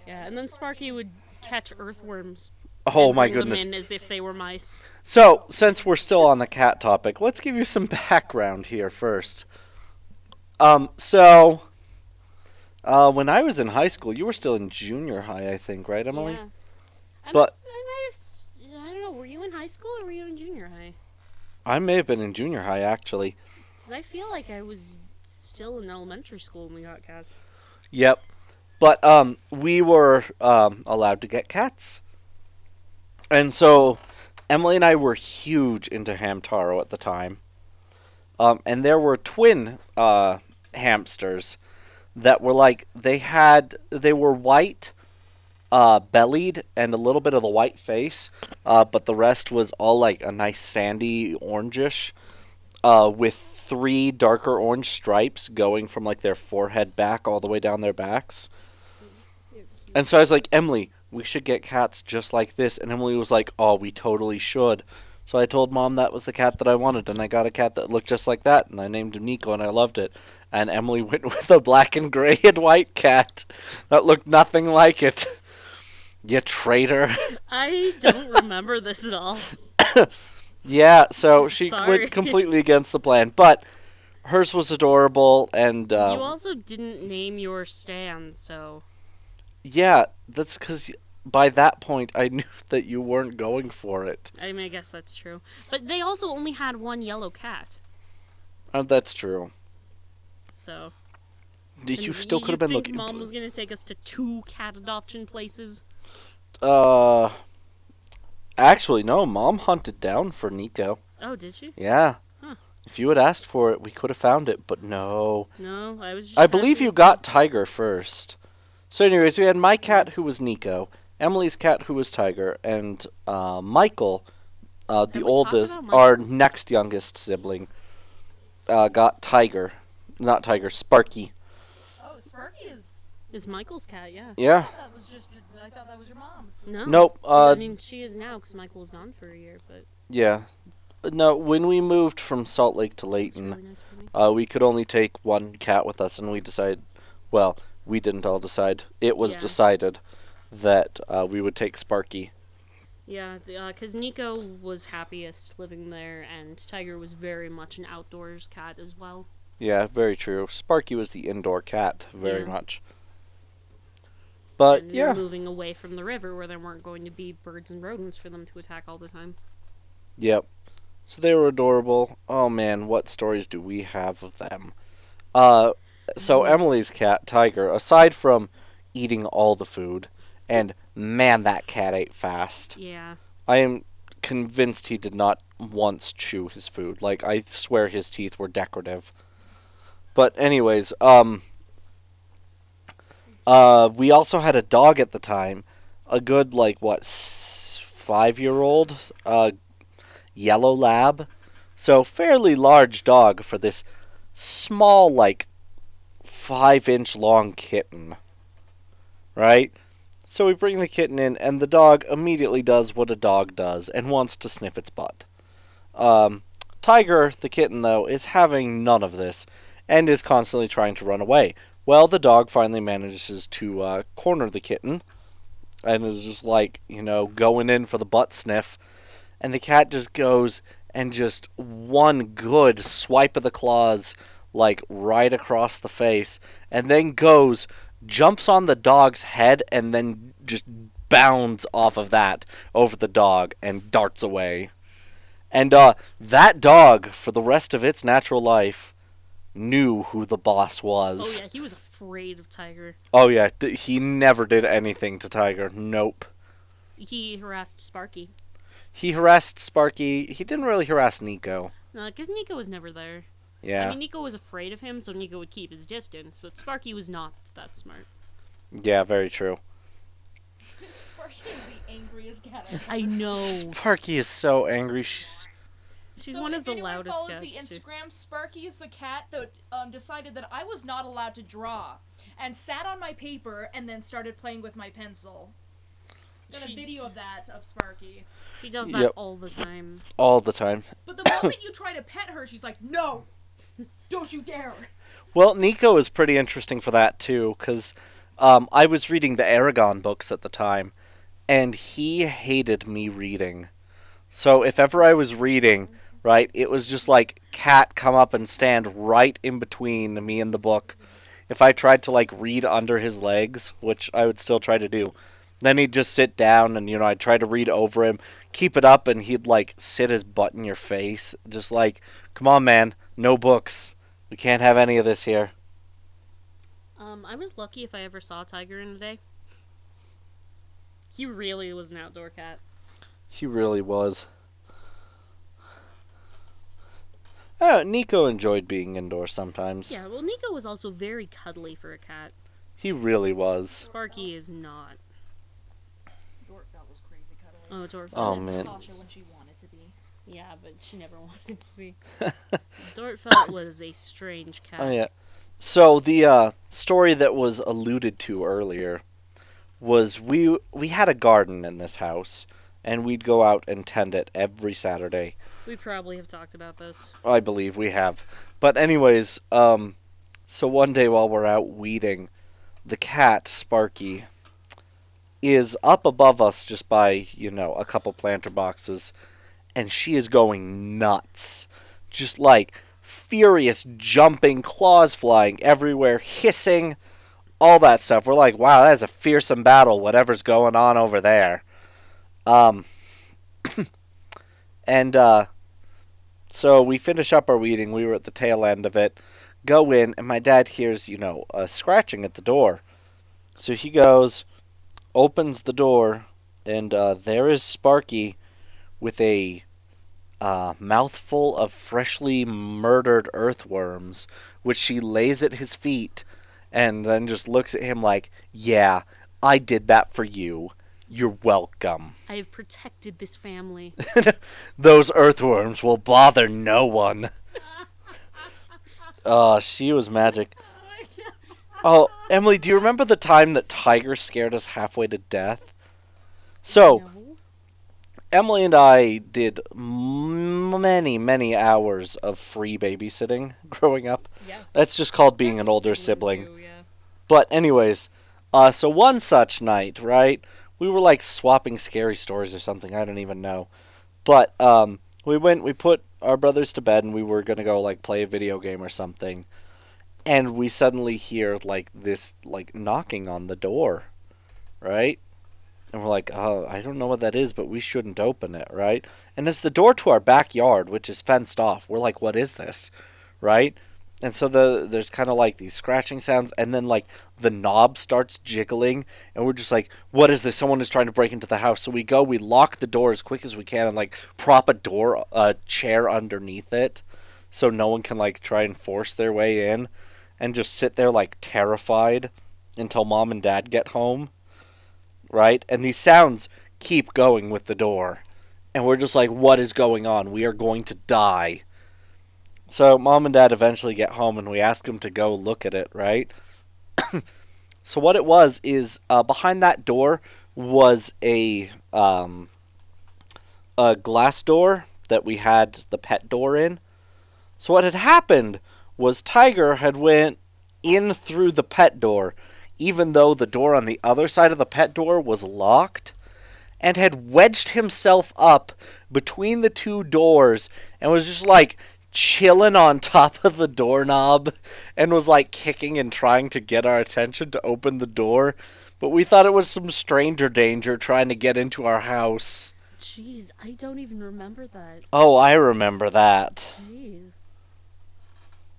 yeah, and then Sparky would catch earthworms. Oh and my bring goodness. them in as if they were mice. So, since we're still on the cat topic, let's give you some background here first. When I was in high school, you were still in junior high, I think, right, Emily? Yeah. But I don't know, were you in high school or were you in junior high? I may have been in junior high, actually. Because I feel like I was still in elementary school when we got cats. Yep. But we were allowed to get cats. And so Emily and I were huge into Hamtaro at the time. And there were twin hamsters that were they were white, bellied, and a little bit of the white face, but the rest was all a nice sandy orangish, with 3 darker orange stripes going from their forehead back all the way down their backs. And so I was like, Emily, we should get cats just like this. And Emily was like, oh, we totally should. So I told Mom that was the cat that I wanted, and I got a cat that looked just like that, and I named him Nico, and I loved it. And Emily went with a black and gray and white cat that looked nothing like it. You traitor. I don't remember this at all. Yeah, so she Sorry. went completely against the plan. But hers was adorable, and... You also didn't name your stand, so... Yeah, that's because by that point I knew that you weren't going for it. I mean, I guess that's true. But they also only had one yellow cat, That's true. so... You still could have been looking... Mom was going to take us to 2 cat adoption places? Actually, no. Mom hunted down for Nico. Oh, did she? Yeah. Huh. If you had asked for it, we could have found it, but no. No, I was just... I believe you got Tiger first. So anyways, we had my cat, who was Nico, Emily's cat, who was Tiger, and Michael, the we talked oldest, about Michael? our next youngest sibling, got Tiger. Not Tiger, Sparky. Oh, Sparky is. Is Michael's cat, yeah. Yeah. That was just. I thought that was your mom's. No. Nope. I mean, she is now, because Michael was gone for a year, but... Yeah. No, when we moved from Salt Lake to It's Layton, really nice for me. we could only take one cat with us, and we decided, well, we didn't all decide. It was Yeah. decided that we would take Sparky. Yeah, because Nico was happiest living there, and Tiger was very much an outdoors cat as well. Yeah, very true. Sparky was the indoor cat, very Yeah. much. But, And yeah. they're moving away from the river where there weren't going to be birds and rodents for them to attack all the time. Yep. So they were adorable. Oh, man, what stories do we have of them? So Emily's cat, Tiger, aside from eating all the food, and man, that cat ate fast. Yeah. I am convinced he did not once chew his food. I swear his teeth were decorative. But anyways, we also had a dog at the time, a good 5-year-old, yellow lab. So, fairly large dog for this small, like, 5-inch long kitten. Right? So we bring the kitten in, and the dog immediately does what a dog does and wants to sniff its butt. Tiger, the kitten, though, is having none of this and is constantly trying to run away. Well, the dog finally manages to corner the kitten and is just like, going in for the butt sniff. And the cat just goes and just one good swipe of the claws, like right across the face, and then jumps on the dog's head, and then just bounds off of that over the dog and darts away. And that dog, for the rest of its natural life, knew who the boss was. Oh yeah, he was afraid of Tiger. Oh yeah, he never did anything to Tiger. Nope. He harassed Sparky. He harassed Sparky. He didn't really harass Nico. No, because Nico was never there. Yeah. I mean, Nico was afraid of him, so Nico would keep his distance, but Sparky was not that smart. Yeah, very true. Sparky is the angriest cat I've I know. Sparky is so angry. She's So one of if the anyone loudest follows cats. the Instagram, Sparky is the cat that decided that I was not allowed to draw, and sat on my paper and then started playing with my pencil. Got a video of that, of Sparky. She does that Yep. all the time. All the time. But the moment you try to pet her, she's like, no! Don't you dare! Well, Nico is pretty interesting for that, too, because I was reading the Aragon books at the time, and he hated me reading. So if ever I was reading, right, it was just like cat come up and stand right in between me and the book. If I tried to, like, read under his legs, which I would still try to do, then he'd just sit down and, I'd try to read over him, keep it up, and he'd, like, sit his butt in your face. Just like, come on, man, no books. We can't have any of this here. I was lucky if I ever saw Tiger in a day. He really was an outdoor cat. He really was. Nico enjoyed being indoors sometimes. Yeah, well, Nico was also very cuddly for a cat. He really was. Sparky is not. Dortfeld was crazy cuddly. Oh, Dortfeld. Oh, And man. Sasha when she wanted to be. Yeah, but she never wanted to be. Dortfeld was a strange cat. Oh, yeah. So, the story that was alluded to earlier was we had a garden in this house, and we'd go out and tend it every Saturday. We probably have talked about this. I believe we have. But anyways, so one day while we're out weeding, the cat, Sparky, is up above us just by, a couple planter boxes, and she is going nuts. Just like furious, jumping, claws flying everywhere, hissing, all that stuff. We're like, wow, that is a fearsome battle, whatever's going on over there. And, so we finish up our weeding. We were at the tail end of it. Go in, and my dad hears, scratching at the door. So he goes, opens the door, and there is Sparky with a mouthful of freshly murdered earthworms, which she lays at his feet, and then just looks at him like, yeah, I did that for you. You're welcome. I have protected this family. Those earthworms will bother no one. She was magic. Oh, Emily, do you remember the time that Tiger scared us halfway to death? So, No. Emily and I did many, many hours of free babysitting growing up. Yes. That's just called being That's an what older siblings sibling. do, yeah. But anyways, so one such night, right, we were like swapping scary stories or something, I don't even know. But we put our brothers to bed, and we were going to go like play a video game or something. And we suddenly hear like this like knocking on the door, right? And we're like, oh, I don't know what that is, but we shouldn't open it, right? And it's the door to our backyard, which is fenced off. We're like, what is this, right? And so there's kind of like these scratching sounds, and then like the knob starts jiggling, and we're just like, what is this? Someone is trying to break into the house. So we lock the door as quick as we can, and like prop a chair underneath it, so no one can like try and force their way in, and just sit there like terrified until mom and dad get home, right? And these sounds keep going with the door, and we're just like, what is going on? We are going to die. So Mom and Dad eventually get home, and we ask them to go look at it, right? So what it was is behind that door was a glass door that we had the pet door in. So what had happened was Tiger had went in through the pet door, even though the door on the other side of the pet door was locked, and had wedged himself up between the two doors and was just like chilling on top of the doorknob and was like kicking and trying to get our attention to open the door. But we thought it was some stranger danger trying to get into our house. Jeez, I don't even remember that. Oh, I remember that. Jeez.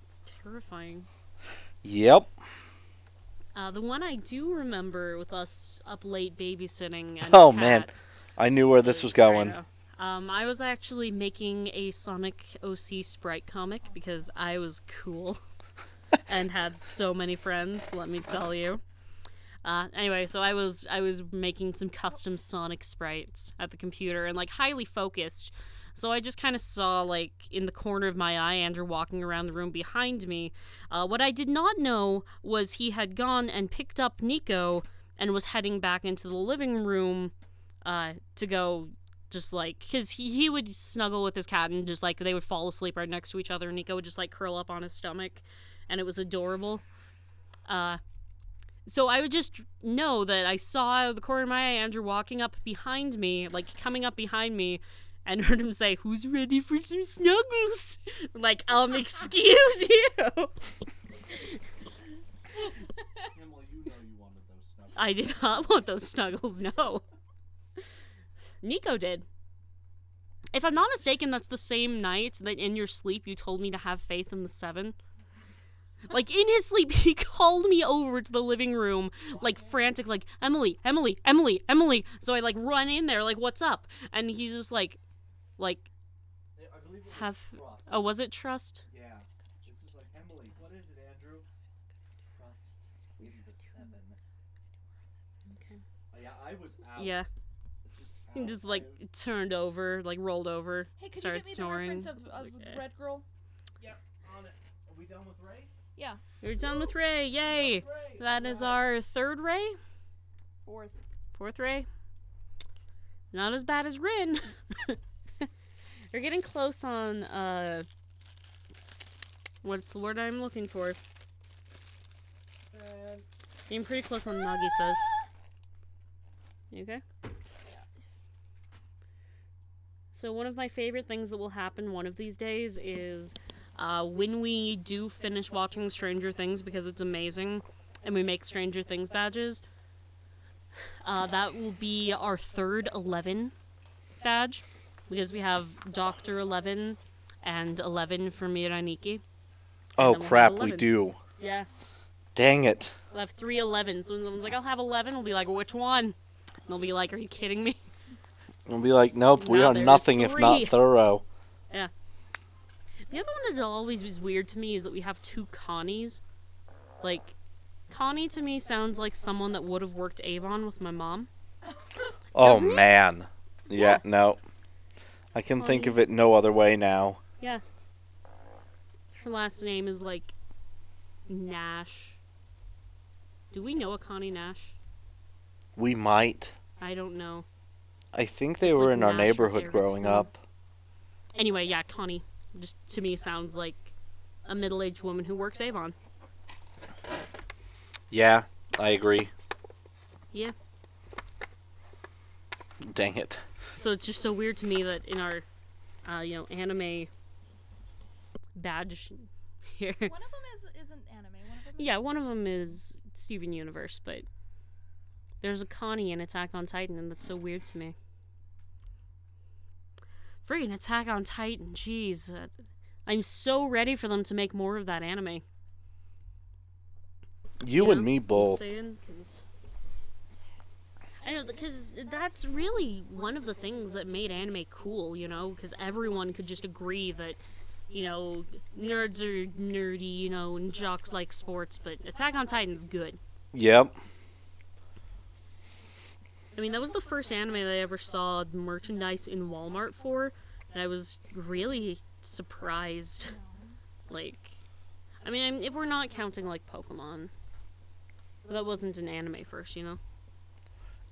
It's terrifying. Yep. The one I do remember with us up late babysitting and Oh, Kat man. I knew where this was going. I was actually making a Sonic OC Sprite comic because I was cool and had so many friends, let me tell you. Anyway, so I was making some custom Sonic sprites at the computer and like highly focused. So I just kind of saw, like, in the corner of my eye, Andrew walking around the room behind me. What I did not know was he had gone and picked up Nico and was heading back into the living room to go just, like, because he would snuggle with his cat and just, like, they would fall asleep right next to each other. And Nico would just, like, curl up on his stomach, and it was adorable. So I would just know that I saw out of the corner of my eye Andrew walking up behind me, like, coming up behind me, and heard him say, "Who's ready for some snuggles?" Like, excuse you. Emily, you know you wanted those snuggles. I did not want those snuggles, no. Nico did. If I'm not mistaken, that's the same night that in your sleep you told me to have faith in the 7. Like, in his sleep, he called me over to the living room, like, frantic, like, Emily, Emily, Emily, Emily. So I, like, run in there, like, what's up? And he's just like, I believe it was have... trust. Oh, was it trust? Yeah. It's just like, Emily, what is it, Andrew? Trust in the 7. Okay. Yeah, I was out. Yeah. He just, like, turned over, like, rolled over, Hey, could started you get me snoring. the reference of It's like, the red girl? Yeah, on it. Are we done with Ray? Yeah. We're done with Ray, yay! That is our 3rd Ray? 4th Ray? Not as bad as Rin. We're getting close on, what's the word I'm looking for? Getting pretty close on Nagisa's. You okay? So one of my favorite things that will happen one of these days is when we do finish watching Stranger Things, because it's amazing, and we make Stranger Things badges, that will be our 3rd 11 badge, because we have Dr. 11 and 11 for Miraniki. Oh, we'll crap, have we 11. do. Yeah. Dang it. We'll have 3 11s. So when someone's like, I'll have 11, we'll be like, which one? And they'll be like, are you kidding me? We'll be like, nope, we Now are there's nothing if 3. not thorough. Yeah. The other one that always was weird to me is that we have 2 Connies. Like, Connie to me sounds like someone that would have worked Avon with my mom. Oh, Doesn't it? man. Yeah, Yeah. no. I can think Connie. of it no other way now. Yeah. Her last name is, like, Nash. Do we know a Connie Nash? We might. I don't know. I think they It's were like in our Nash or neighborhood growing Erickson. up. Anyway, yeah, Connie. Just, to me, sounds like a middle-aged woman who works Avon. Yeah, I agree. Yeah. Dang it. So it's just so weird to me that in our, anime badge here. One of them isn't anime. One of them Yeah, one of them is Steven Universe, but there's a Connie in Attack on Titan, and that's so weird to me. Friggin' Attack on Titan, jeez. I'm so ready for them to make more of that anime. You and me I'm both. saying? 'Cause I know, because that's really one of the things that made anime cool, because everyone could just agree that, nerds are nerdy, and jocks like sports, but Attack on Titan's good. Yep. I mean, that was the first anime that I ever saw merchandise in Walmart for, and I was really surprised. Like, I mean, if we're not counting, like, Pokemon. That wasn't an anime first, you know?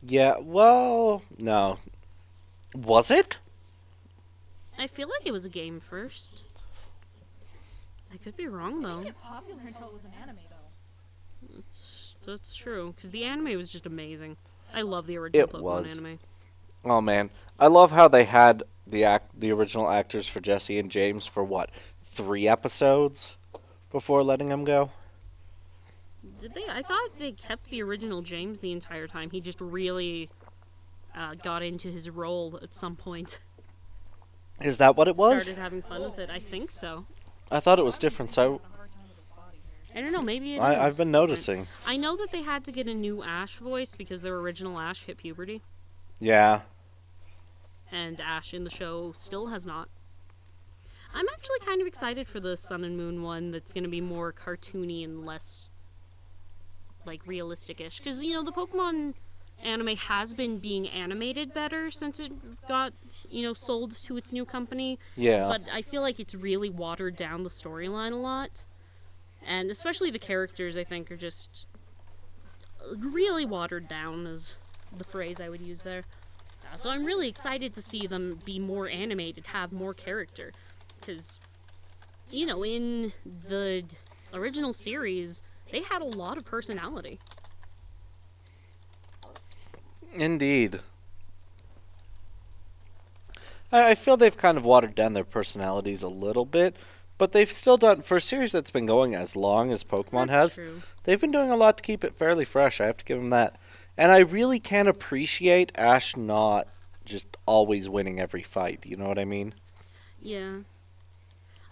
Yeah, well, no. Was it? I feel like it was a game first. I could be wrong, It though. didn't get popular until it was an anime, though. That's true, because the anime was just amazing. I love the original It Pokemon was. anime. Oh man, I love how they had the original actors for Jesse and James for what, 3 episodes before letting them go. Did they? I thought they kept the original James the entire time. He just really got into his role at some point. Is that what it was? Started having fun with it. I think so. I thought it was different. So I don't know. Maybe it is. I've been different. noticing. I know that they had to get a new Ash voice because their original Ash hit puberty, Yeah. and Ash in the show still has not. I'm actually kind of excited for the Sun and Moon one. That's going to be more cartoony and less like realistic-ish, because you know the Pokemon anime has been being animated better since it got sold to its new company. Yeah. But I feel like it's really watered down the storyline a lot, and especially the characters I think are just really watered down, is the phrase I would use there. So I'm really excited to see them be more animated, have more character, because in the original series they had a lot of personality. Indeed. I feel they've kind of watered down their personalities a little bit, but they've still done, for a series that's been going as long as Pokemon That's has, true. they've been doing a lot to keep it fairly fresh. I have to give them that. And I really can appreciate Ash not just always winning every fight. You know what I mean? Yeah.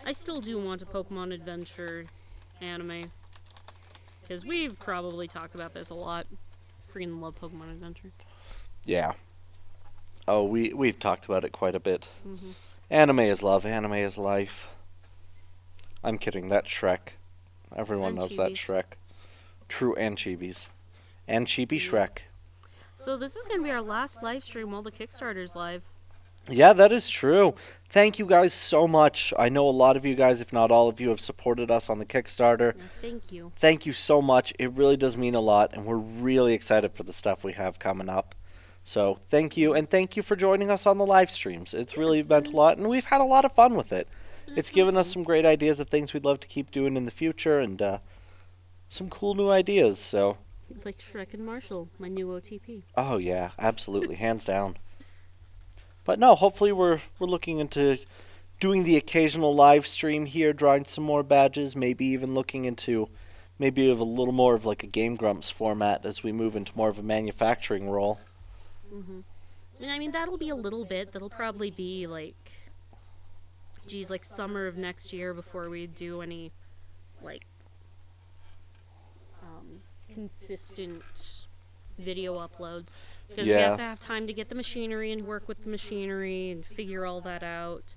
I still do want a Pokemon Adventure anime, because we've probably talked about this a lot. Freaking love Pokemon Adventure. Yeah. Oh, we've talked about it quite a bit. Hmm. Anime is love. Anime is life. I'm kidding. That's Shrek. Everyone And knows that Chibis. Shrek. True, and Chibis. And Chibi Shrek. So this is going to be our last live stream while the Kickstarter's live. Yeah, that is true. Thank you guys so much. I know a lot of you guys, if not all of you, have supported us on the Kickstarter. Yeah, thank you. Thank you so much. It really does mean a lot, and we're really excited for the stuff we have coming up. So thank you, and thank you for joining us on the live streams. It's really meant a lot, and we've had a lot of fun with it. It's given us some great ideas of things we'd love to keep doing in the future, and some cool new ideas. So, Like Shrek and Marshall, my new OTP. oh yeah, absolutely, hands down. But no, hopefully we're looking into doing the occasional live stream here, drawing some more badges, maybe even looking into maybe of a little more of like a Game Grumps format as we move into more of a manufacturing role. Hmm. And I mean, that'll be a little bit. That'll probably be like summer of next year before we do any like consistent video uploads, because we Yeah. have to have time to get the machinery and work with the machinery and figure all that out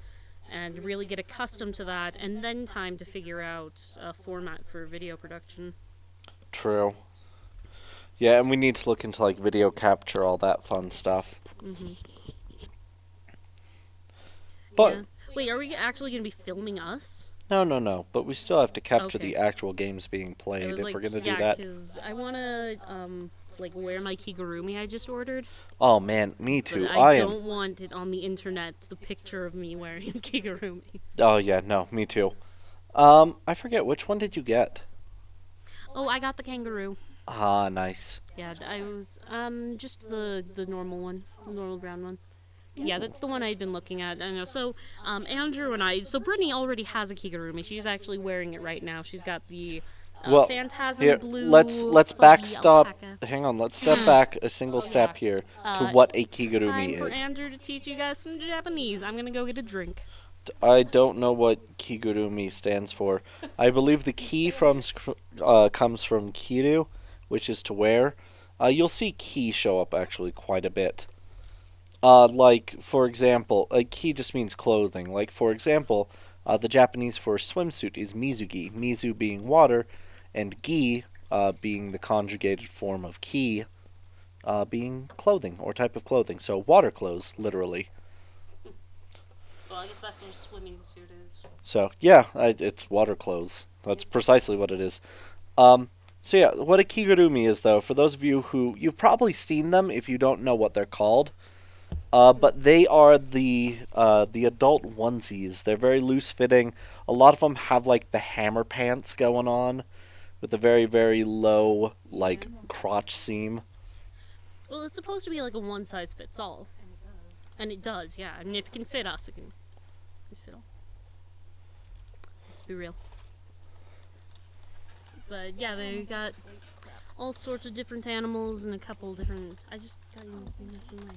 and really get accustomed to that, and then time to figure out a format for video production. True. Yeah, and we need to look into like video capture, all that fun stuff. Hmm. But Yeah. Wait, are we actually going to be filming us? no. But we still have to capture Okay. the actual games being I played was if like, we're gonna yeah, do that. because I want to wear my Kigurumi I just ordered. Oh man, me too. But I I am. don't want it on the internet, the picture of me wearing a Kigurumi. Oh yeah, no, me too. I forget, which one did you get? Oh, I got the kangaroo. Ah, nice. Yeah, I was just the normal one, the normal brown one. Yeah, that's the one I'd been looking at. I know. So, Andrew and I. So Brittany already has a Kigurumi. She's actually wearing it right now. She's got the Well, Fantasm here, blue. let's fuzzy backstop. alpaca. Hang on, let's step back a single step here to what a Time Kigurumi for is. Andrew to teach you guys some Japanese. I'm gonna go get a drink. I don't know what Kigurumi stands for. I believe the ki comes from kiru, which is to wear. You'll see ki show up actually quite a bit. Like, for example, ki just means clothing. Like, for example, the Japanese for swimsuit is mizugi, mizu being water, and gi being the conjugated form of ki, being clothing or type of clothing. So water clothes, literally. Well, I guess that's what a swimming suit is. So yeah, it's water clothes. That's precisely what it is. So yeah, what a kigurumi is, though, for those of you who you've probably seen them if you don't know what they're called, but they are the adult onesies. They're very loose fitting. A lot of them have like the hammer pants going on, with a very very low like crotch seam. Well, it's supposed to be like a one size fits all. And it does, yeah. I mean, if it can fit us, it can fit all. Let's be real. But yeah, they got all sorts of different animals and a couple different. I just got you some right,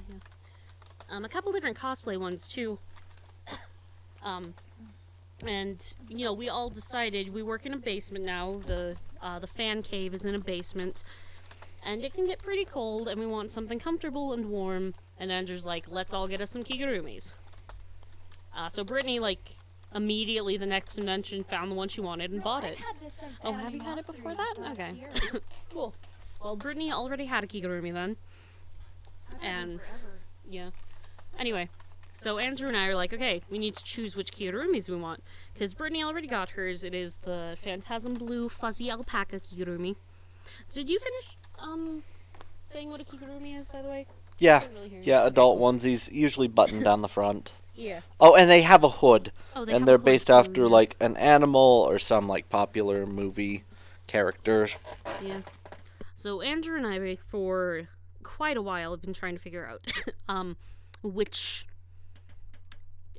yeah. A couple different cosplay ones too. And you know, we all decided we work in a basement now. The fan cave is in a basement, and it can get pretty cold, and we want something comfortable and warm. And Andrew's like, let's all get us some kigurumis. So Brittany, like, immediately the next convention found the one she wanted and bought it. I've had this since Oh, have you had it before that? last Okay. year. Cool. Well, Brittany already had a kigurumi then. I've had And, one forever. yeah. Anyway, so Andrew and I are like, okay, we need to choose which kigurumis we want. Because Brittany already got hers. It is the Fantasm Blue Fuzzy Alpaca kigurumi. Did you finish, saying what a kigurumi is, by the way? Yeah, Really hear you. yeah, Okay, adult cool. onesies, usually buttoned down the front. Yeah. Oh, and they have a hood, Oh, they and have they're a hood based too, after yeah. like an animal or some like popular movie character. Yeah. So Andrew and I, for quite a while, have been trying to figure out which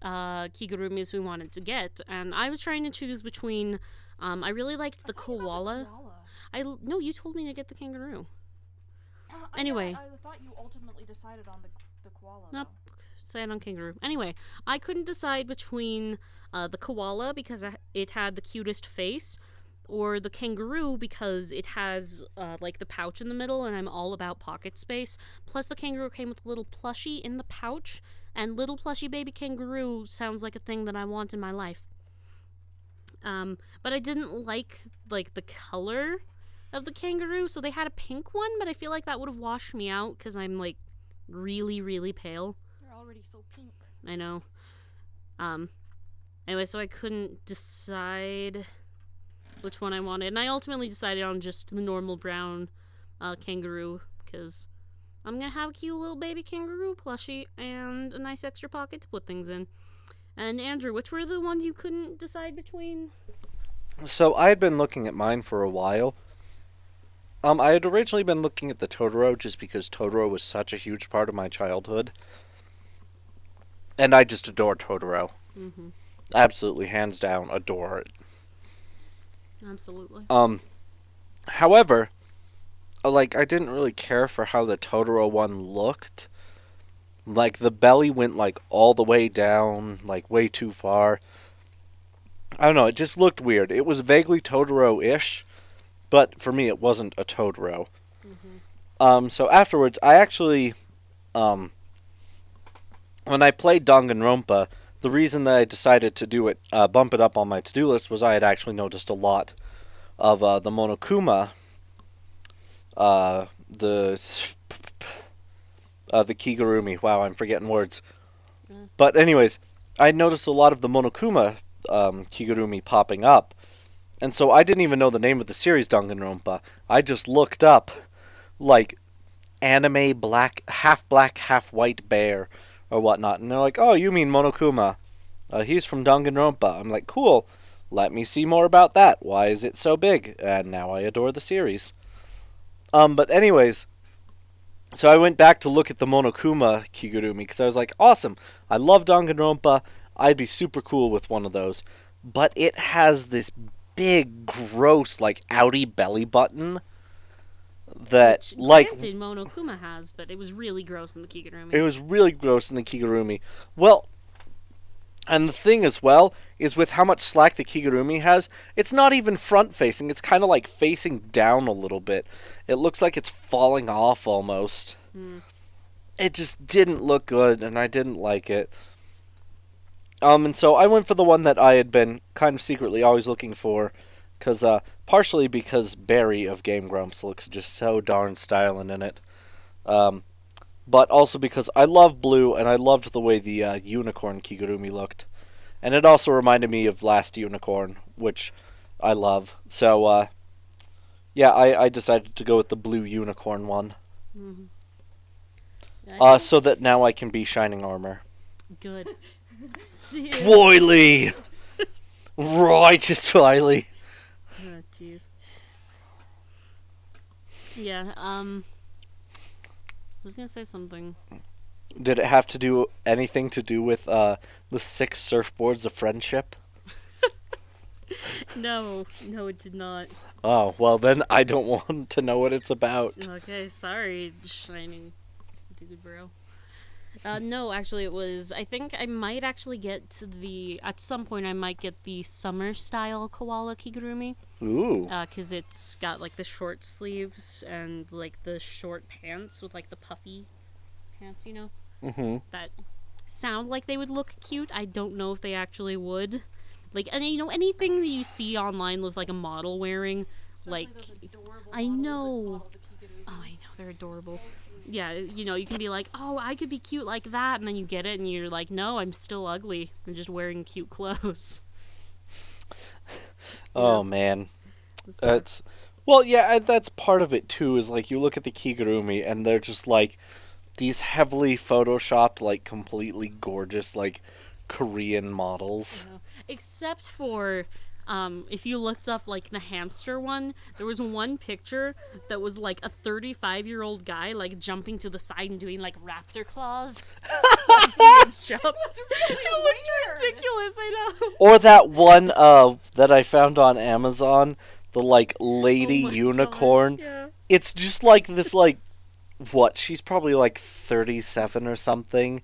kigurumis we wanted to get, and I was trying to choose between. I really liked the koala. No, you told me to get the kangaroo. Anyway. I thought you ultimately decided on the koala. Nope. Say it on kangaroo. Anyway, I couldn't decide between the koala because it had the cutest face, or the kangaroo because it has like the pouch in the middle, and I'm all about pocket space. Plus, the kangaroo came with a little plushie in the pouch, and little plushy baby kangaroo sounds like a thing that I want in my life. But I didn't like the color of the kangaroo, so they had a pink one, but I feel like that would have washed me out because I'm like really, really pale. You're already so pink. I know. Anyway, so I couldn't decide which one I wanted, and I ultimately decided on just the normal brown kangaroo, because I'm gonna have a cute little baby kangaroo plushie and a nice extra pocket to put things in. And Andrew, which were the ones you couldn't decide between? So I had been looking at mine for a while. I had originally been looking at the Totoro just because Totoro was such a huge part of my childhood. And I just adore Totoro. Mm-hmm. Absolutely, hands down, adore it. Absolutely. However, like, I didn't really care for how the Totoro one looked. Like, the belly went, like, all the way down, like, way too far. I don't know, it just looked weird. It was vaguely Totoro-ish, but for me it wasn't a Totoro. Mm-hmm. So afterwards, I actually, when I played Danganronpa, the reason that I decided to do it, bump it up on my to-do list, was I had actually noticed a lot of the Monokuma, the Kigurumi. Wow, I'm forgetting words. But anyways, I noticed a lot of the Monokuma Kigurumi popping up. And so I didn't even know the name of the series Danganronpa. I just looked up, like, anime black, half white bear, or whatnot. And they're like, oh, you mean Monokuma. He's from Danganronpa. I'm like, cool. Let me see more about that. Why is it so big? And now I adore the series. But anyways, so I went back to look at the Monokuma Kigurumi, because I was like, awesome. I love Danganronpa. I'd be super cool with one of those. But it has this big, gross, like, outy belly button that, Which, like, granted, Monokuma has, but it was really gross in the Kigurumi. it was really gross in the Kigurumi. Well, and the thing as well is with how much slack the Kigurumi has, it's not even front-facing. It's kind of like facing down a little bit. It looks like it's falling off almost. It just didn't look good, and I didn't like it. And so I went for the one that I had been kind of secretly always looking for, partially because Barry of Game Grumps looks just so darn styling in it. but also because I love blue and I loved the way the unicorn Kigurumi looked. And it also reminded me of Last Unicorn, which I love. So, yeah, I decided to go with the blue unicorn one. Mm-hmm. Yeah, So that now I can be Shining Armor. good. Dude. Twoily! Righteous Twoily! Oh, jeez. Yeah, I was gonna say something. Did it have to do anything to do with the 6 surfboards of friendship? No, it did not. Oh, well then I don't want to know what it's about. Okay, sorry, Shining dude, bro. No, actually, it was. I think I might actually get to at some point, I might get the summer style koala kigurumi. Ooh. Because it's got like the short sleeves and like the short pants with like the puffy pants, you know? Mm-hmm. That sound like they would look cute. I don't know if they actually would. Like, and you know, anything that you see online with like a model wearing, like, I know. Oh, I know, they're adorable. Yeah, you know, you can be like, oh, I could be cute like that, and then you get it, and you're like, no, I'm still ugly. I'm just wearing cute clothes. Oh, man. That's Well, yeah, that's part of it, too, is, like, you look at the Kigurumi, and they're just, like, these heavily photoshopped, like, completely gorgeous, like, Korean models. except for if you looked up like the hamster one, there was one picture that was like a 35-year-old guy like jumping to the side and doing like raptor claws. Jump. It looked ridiculous, I know. Or that one that I found on Amazon, the, like, lady Oh my unicorn. gosh, yeah. It's just, like, this, like, what? She's probably, like, 37 or something.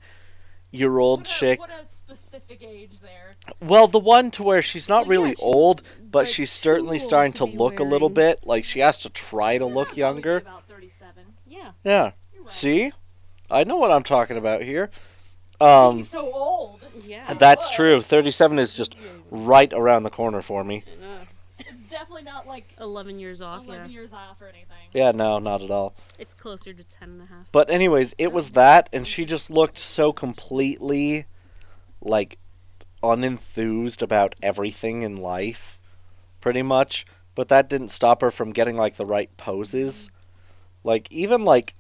Year old chick. What a specific age there. Well, the one to where she's not Well, yeah, really she old, was, but like, she's too certainly old starting to to be look a little wearing- bit like she has to try to look Probably younger. About 37. Yeah. Yeah. You're right. See? I know what I'm talking about here. He's so old. Yeah. That's true. 37 is just right around the corner for me. It's definitely not like 11 years off, 11 yeah. years off or anything. Yeah, no, not at all. It's closer to 10 and a half. But anyways, it was that, and she just looked so completely, like, unenthused about everything in life, pretty much. But that didn't stop her from getting, like, the right poses. Like, even, like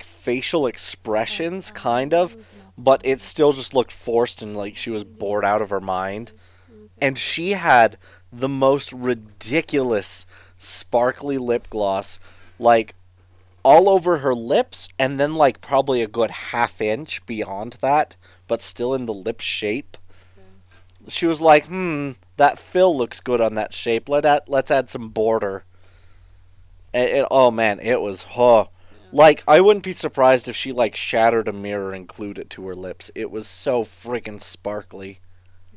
facial expressions, kind of. But it still just looked forced and like she was bored out of her mind. And she had the most ridiculous sparkly lip gloss, like, all over her lips, and then, like, probably a good half-inch beyond that, but still in the lip shape. She was like, that fill looks good on that shape. Let's add some border. Oh, man, it was, Like, I wouldn't be surprised if she, like, shattered a mirror and glued it to her lips. It was so freaking sparkly.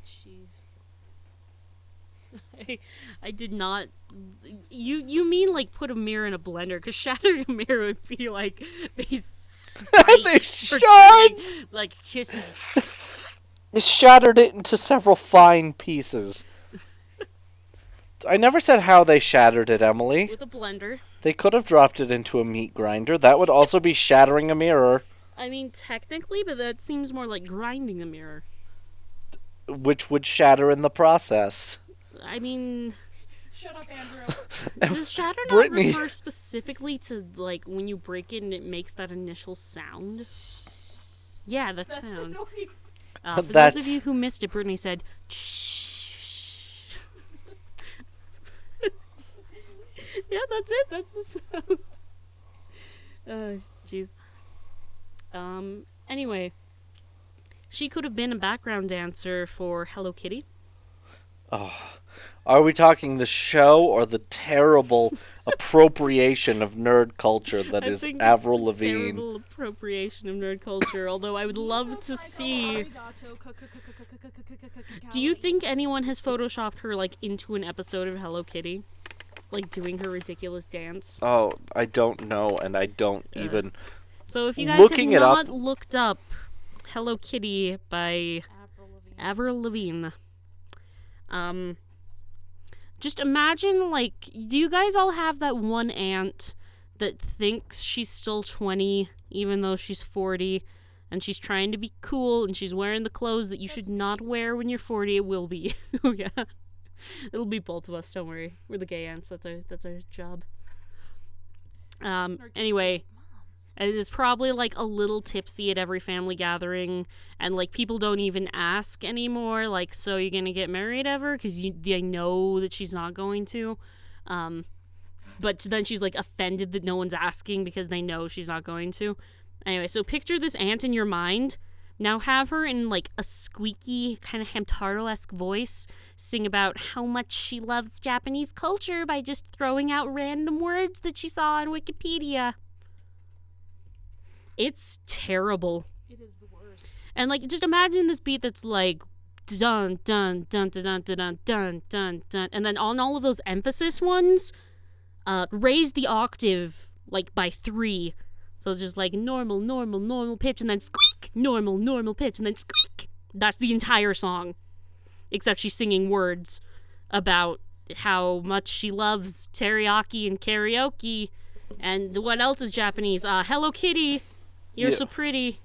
Jeez. I did not. You mean like put a mirror in a blender? Because shattering a mirror would be like these These spikes shards! like kissing. It shattered it into several fine pieces. I never said how they shattered it, Emily. With a blender. They could have dropped it into a meat grinder. That would also be shattering a mirror. I mean, technically, but that seems more like grinding a mirror. Which would shatter in the process. I mean, Shut up, Andrew. does shatter not Brittany. refer specifically to like when you break it and it makes that initial sound? Yeah, that That's the sound. noise. For those of you who missed it, Brittany said, "Shh." Yeah, that's it. That's the sound. Jeez. Anyway, she could have been a background dancer for Hello Kitty. Are we talking the show or the terrible appropriation of nerd culture that is Avril it's the Lavigne? terrible appropriation of nerd culture. Although I would love to see. Do you think anyone has photoshopped her like into an episode of Hello Kitty, like doing her ridiculous dance? Oh, I don't know, and I don't even... So if you guys Looking have it not up- looked up Hello Kitty by Avril Lavigne, just imagine, like, do you guys all have that one aunt that thinks she's still 20 even though she's 40, and she's trying to be cool, and she's wearing the clothes that you should not wear when you're 40. It will be. Oh, yeah. It'll be both of us, don't worry. We're the gay aunts. That's our job. Anyway, it is probably, like, a little tipsy at every family gathering, and, like, people don't even ask anymore, like, so you're gonna get married ever? Because they know that she's not going to. But then she's, like, offended that no one's asking because they know she's not going to. Anyway, so picture this aunt in your mind. Now have her in, like, a squeaky, kind of Hamtaro-esque voice sing about how much she loves Japanese culture by just throwing out random words that she saw on Wikipedia. It's terrible. It is the worst. And, like, just imagine this beat that's like dun dun dun dun dun dun dun dun dun, and then on all of those emphasis ones, raise the octave like by 3. So just like normal pitch, and then squeak, normal pitch, and then squeak. That's the entire song, except she's singing words about how much she loves teriyaki and karaoke, and what else is Japanese? Hello Kitty, you're so pretty.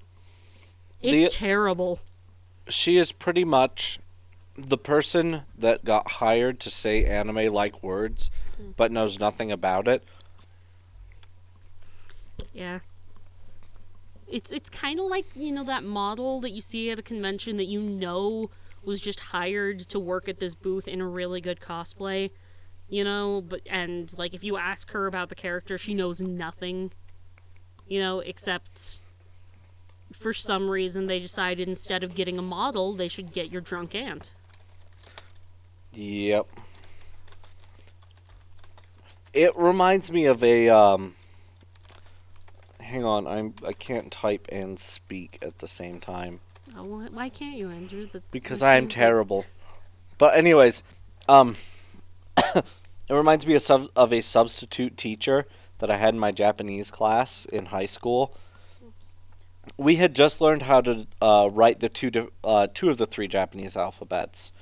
It's terrible. She is pretty much the person that got hired to say anime-like words, but knows nothing about it. Yeah. It's kind of like, you know, that model that you see at a convention that you know was just hired to work at this booth in a really good cosplay, you know, and like if you ask her about the character, she knows nothing, you know, except for some reason they decided instead of getting a model, they should get your drunk aunt. Yep. It reminds me of a hang on, I can't type and speak at the same time. Oh, why can't you, Andrew? Because I am terrible. But anyways, it reminds me of a substitute teacher that I had in my Japanese class in high school. We had just learned how to write the two of the 3 Japanese alphabets.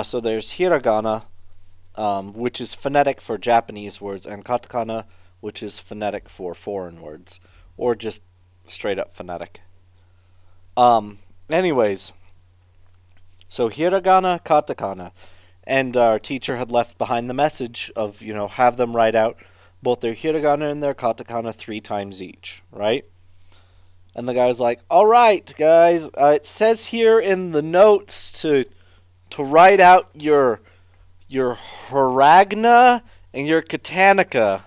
So there's hiragana, which is phonetic for Japanese words, and katakana, which is phonetic for foreign words, or just straight up phonetic. Anyways, so hiragana, katakana, and our teacher had left behind the message of, you know, have them write out both their hiragana and their katakana 3 times each, right? And the guy was like, all right, guys, it says here in the notes to write out your hiragana and your katanika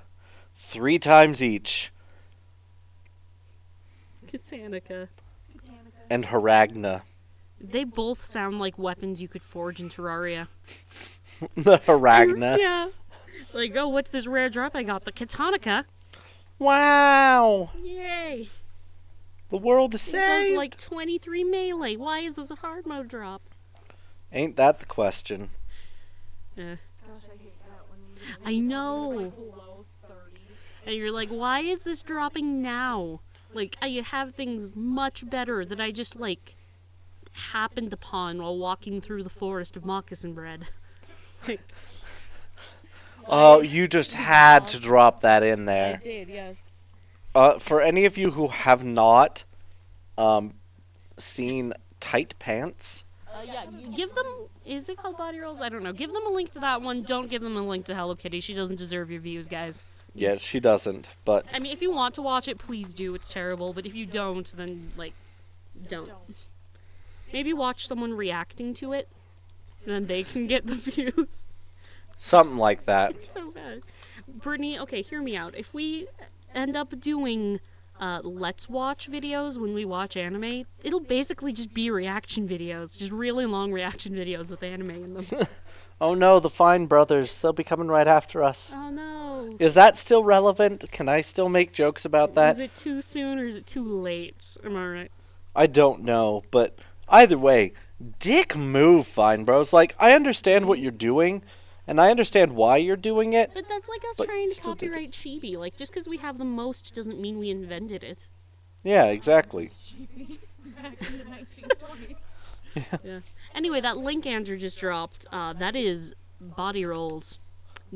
3 times each. Katanika. And hiragana. They both sound like weapons you could forge in Terraria. The hiragana. Yeah. Like, oh, what's this rare drop I got? The katanika. Wow. Yay. The world is It saved. does like 23 melee. Why is this a hard mode drop? Ain't that the question? Gosh, I hate that one. I know. Below 30. And you're like, why is this dropping now? Like, I have things much better that I just, like, happened upon while walking through the forest of moccasin bread. Like, Oh, you just had to drop that in there. did, yes. For any of you who have not seen Tight Pants, Yeah, give them, is it called Body Rolls? I don't know. Give them a link to that one. Don't give them a link to Hello Kitty. She doesn't deserve your views, guys. yes, she doesn't, but I mean, if you want to watch it, please do. It's terrible. But if you don't, then, like, don't. Maybe watch someone reacting to it, and then they can get the views. something like that. It's so bad. Brittany, okay, hear me out. If we end up doing Let's Watch videos when we watch anime, it'll basically just be reaction videos. Just really long reaction videos with anime in them. Oh no, the Fine Brothers, they'll be coming right after us. Oh no. Is that still relevant? Can I still make jokes about that? Is it too soon or is it too late? Am I right? I don't know, but either way, dick move, Fine Bros. Like, I understand what you're doing, and I understand why you're doing it. But that's like us But trying to still did it. copyright chibi. Like, just because we have the most doesn't mean we invented it. Yeah, exactly. GB back in the 1920s. Yeah. Anyway, that link Andrew just dropped, that is Body Rolls.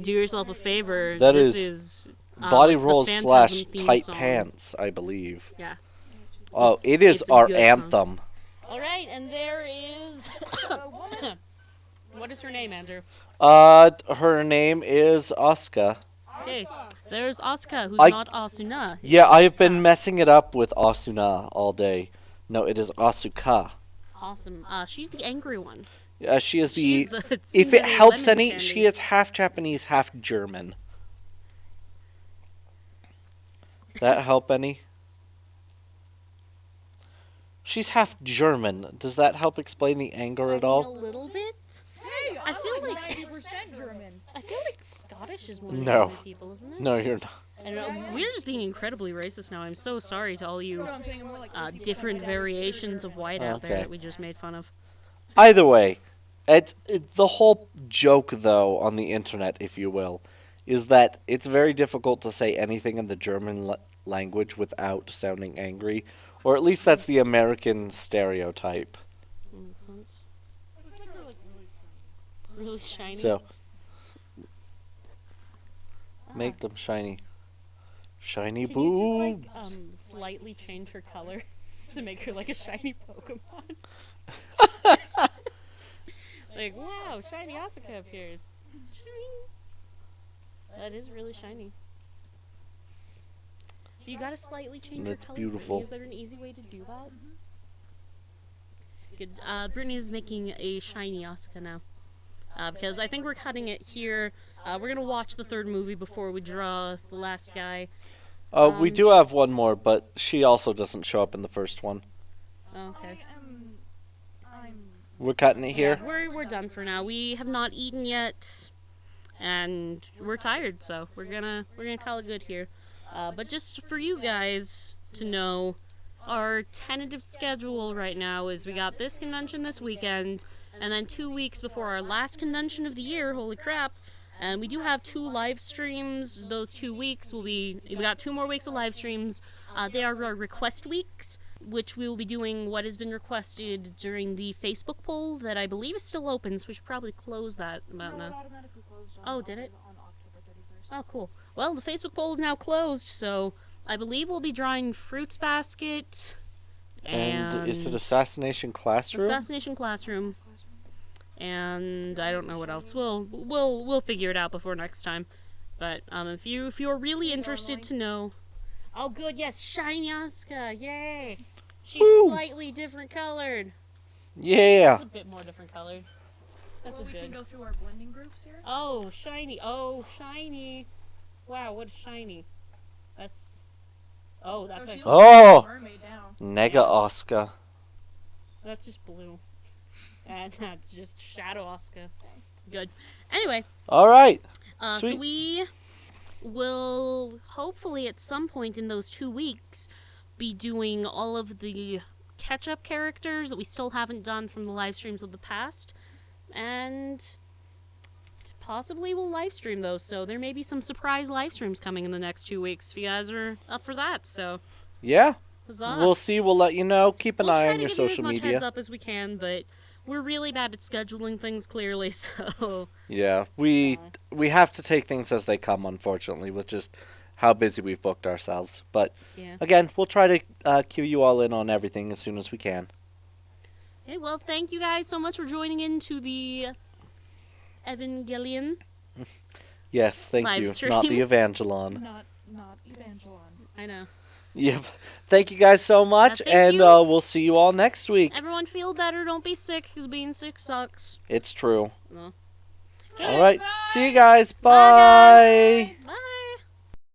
Do yourself a favor. That this is is Body like the rolls Phantasm / theme tight song. pants, I believe. Yeah. Oh, It's- it is it's a our good song. anthem. All right, and there is. What is her name, Andrew? Her name is Asuka. Okay, there's Asuka, who's I- not Asuna. It's Yeah, I have been Asuka. messing it up with Asuna all day. No, it is Asuka. Awesome. She's the angry one. She is She's the. the. If it tsundere helps lemon any, candy. she is half Japanese, half German. That help any? She's half German. Does that help explain the anger at A all? little bit. Hey, I feel like 90% German. I feel like Scottish is more No. German people, isn't it? No, you're not. I don't know. We're just being incredibly racist now. I'm so sorry to all you I'm getting more like 50% different white variations of white out there Okay. that we just made fun of. Either way, the whole joke, though, on the internet, if you will, is that it's very difficult to say anything in the German language without sounding angry. Or at least that's the American stereotype. Makes sense. Really shiny. So, make them shiny. Shiny Can you boobs. just like slightly change her color to make her like a shiny Pokemon? Like, wow, shiny Asuka appears. Shing. That is really shiny. You gotta slightly change That's your color. beautiful. Brittany. Is there an easy way to do that? Good. Brittany is making a shiny Asuka now. Because I think we're cutting it here. We're gonna watch the third movie before we draw the last guy. We do have one more, but she also doesn't show up in the first one. Okay. We're cutting it here. Yeah, we're done for now. We have not eaten yet, and we're tired, so we're gonna call it good here. But just for you guys to know, our tentative schedule right now is we got this convention this weekend, and then 2 weeks before our last convention of the year. Holy crap! And we do have 2 live streams. Those 2 weeks we got 2 more weeks of live streams. They are our request weeks, which we will be doing what has been requested during the Facebook poll that I believe is still open, so we should probably close that about now. automatically closed Oh, did it? on October 31st. Oh, cool. Well, the Facebook poll is now closed, so I believe we'll be drawing Fruits Basket And is it Assassination Classroom? Assassination Classroom, and I don't know what else. We'll figure it out before next time. But if you're really interested to know, oh good, yes, shiny Asuka, yay! She's Woo! slightly different colored. Yeah. It's a bit more different colored. That's Well, a we good. can go through our blending groups here. Oh, shiny. Oh, shiny. Wow, what is shiny? That's. Oh, that's she actually. looks like Oh! a mermaid now. Nega Oscar. That's just blue. And that's just Shadow Asuka. Good. Anyway, All right. so Sweet. we will hopefully at some point in those 2 weeks be doing all of the catch-up characters that we still haven't done from the live streams of the past. And possibly we'll live stream those, so there may be some surprise live streams coming in the next 2 weeks if you guys are up for that. So, Yeah. huzzah. We'll see. We'll let you know. Keep an We'll eye try on to your give you as social much media. heads up as we can, but we're really bad at scheduling things clearly, so Yeah. We have to take things as they come, unfortunately, with just how busy we've booked ourselves. But yeah. again, we'll try to cue you all in on everything as soon as we can. Okay, well, thank you guys so much for joining in to the Evangelion. Yes, thank Live you. stream. Not the Evangelon. Not Evangelon. I know. Yep. Thank you guys so much, thank and you. we'll see you all next week. Everyone feel better. Don't be sick, because being sick sucks. It's true. No. All right. See you guys. Bye, guys. Bye. Bye.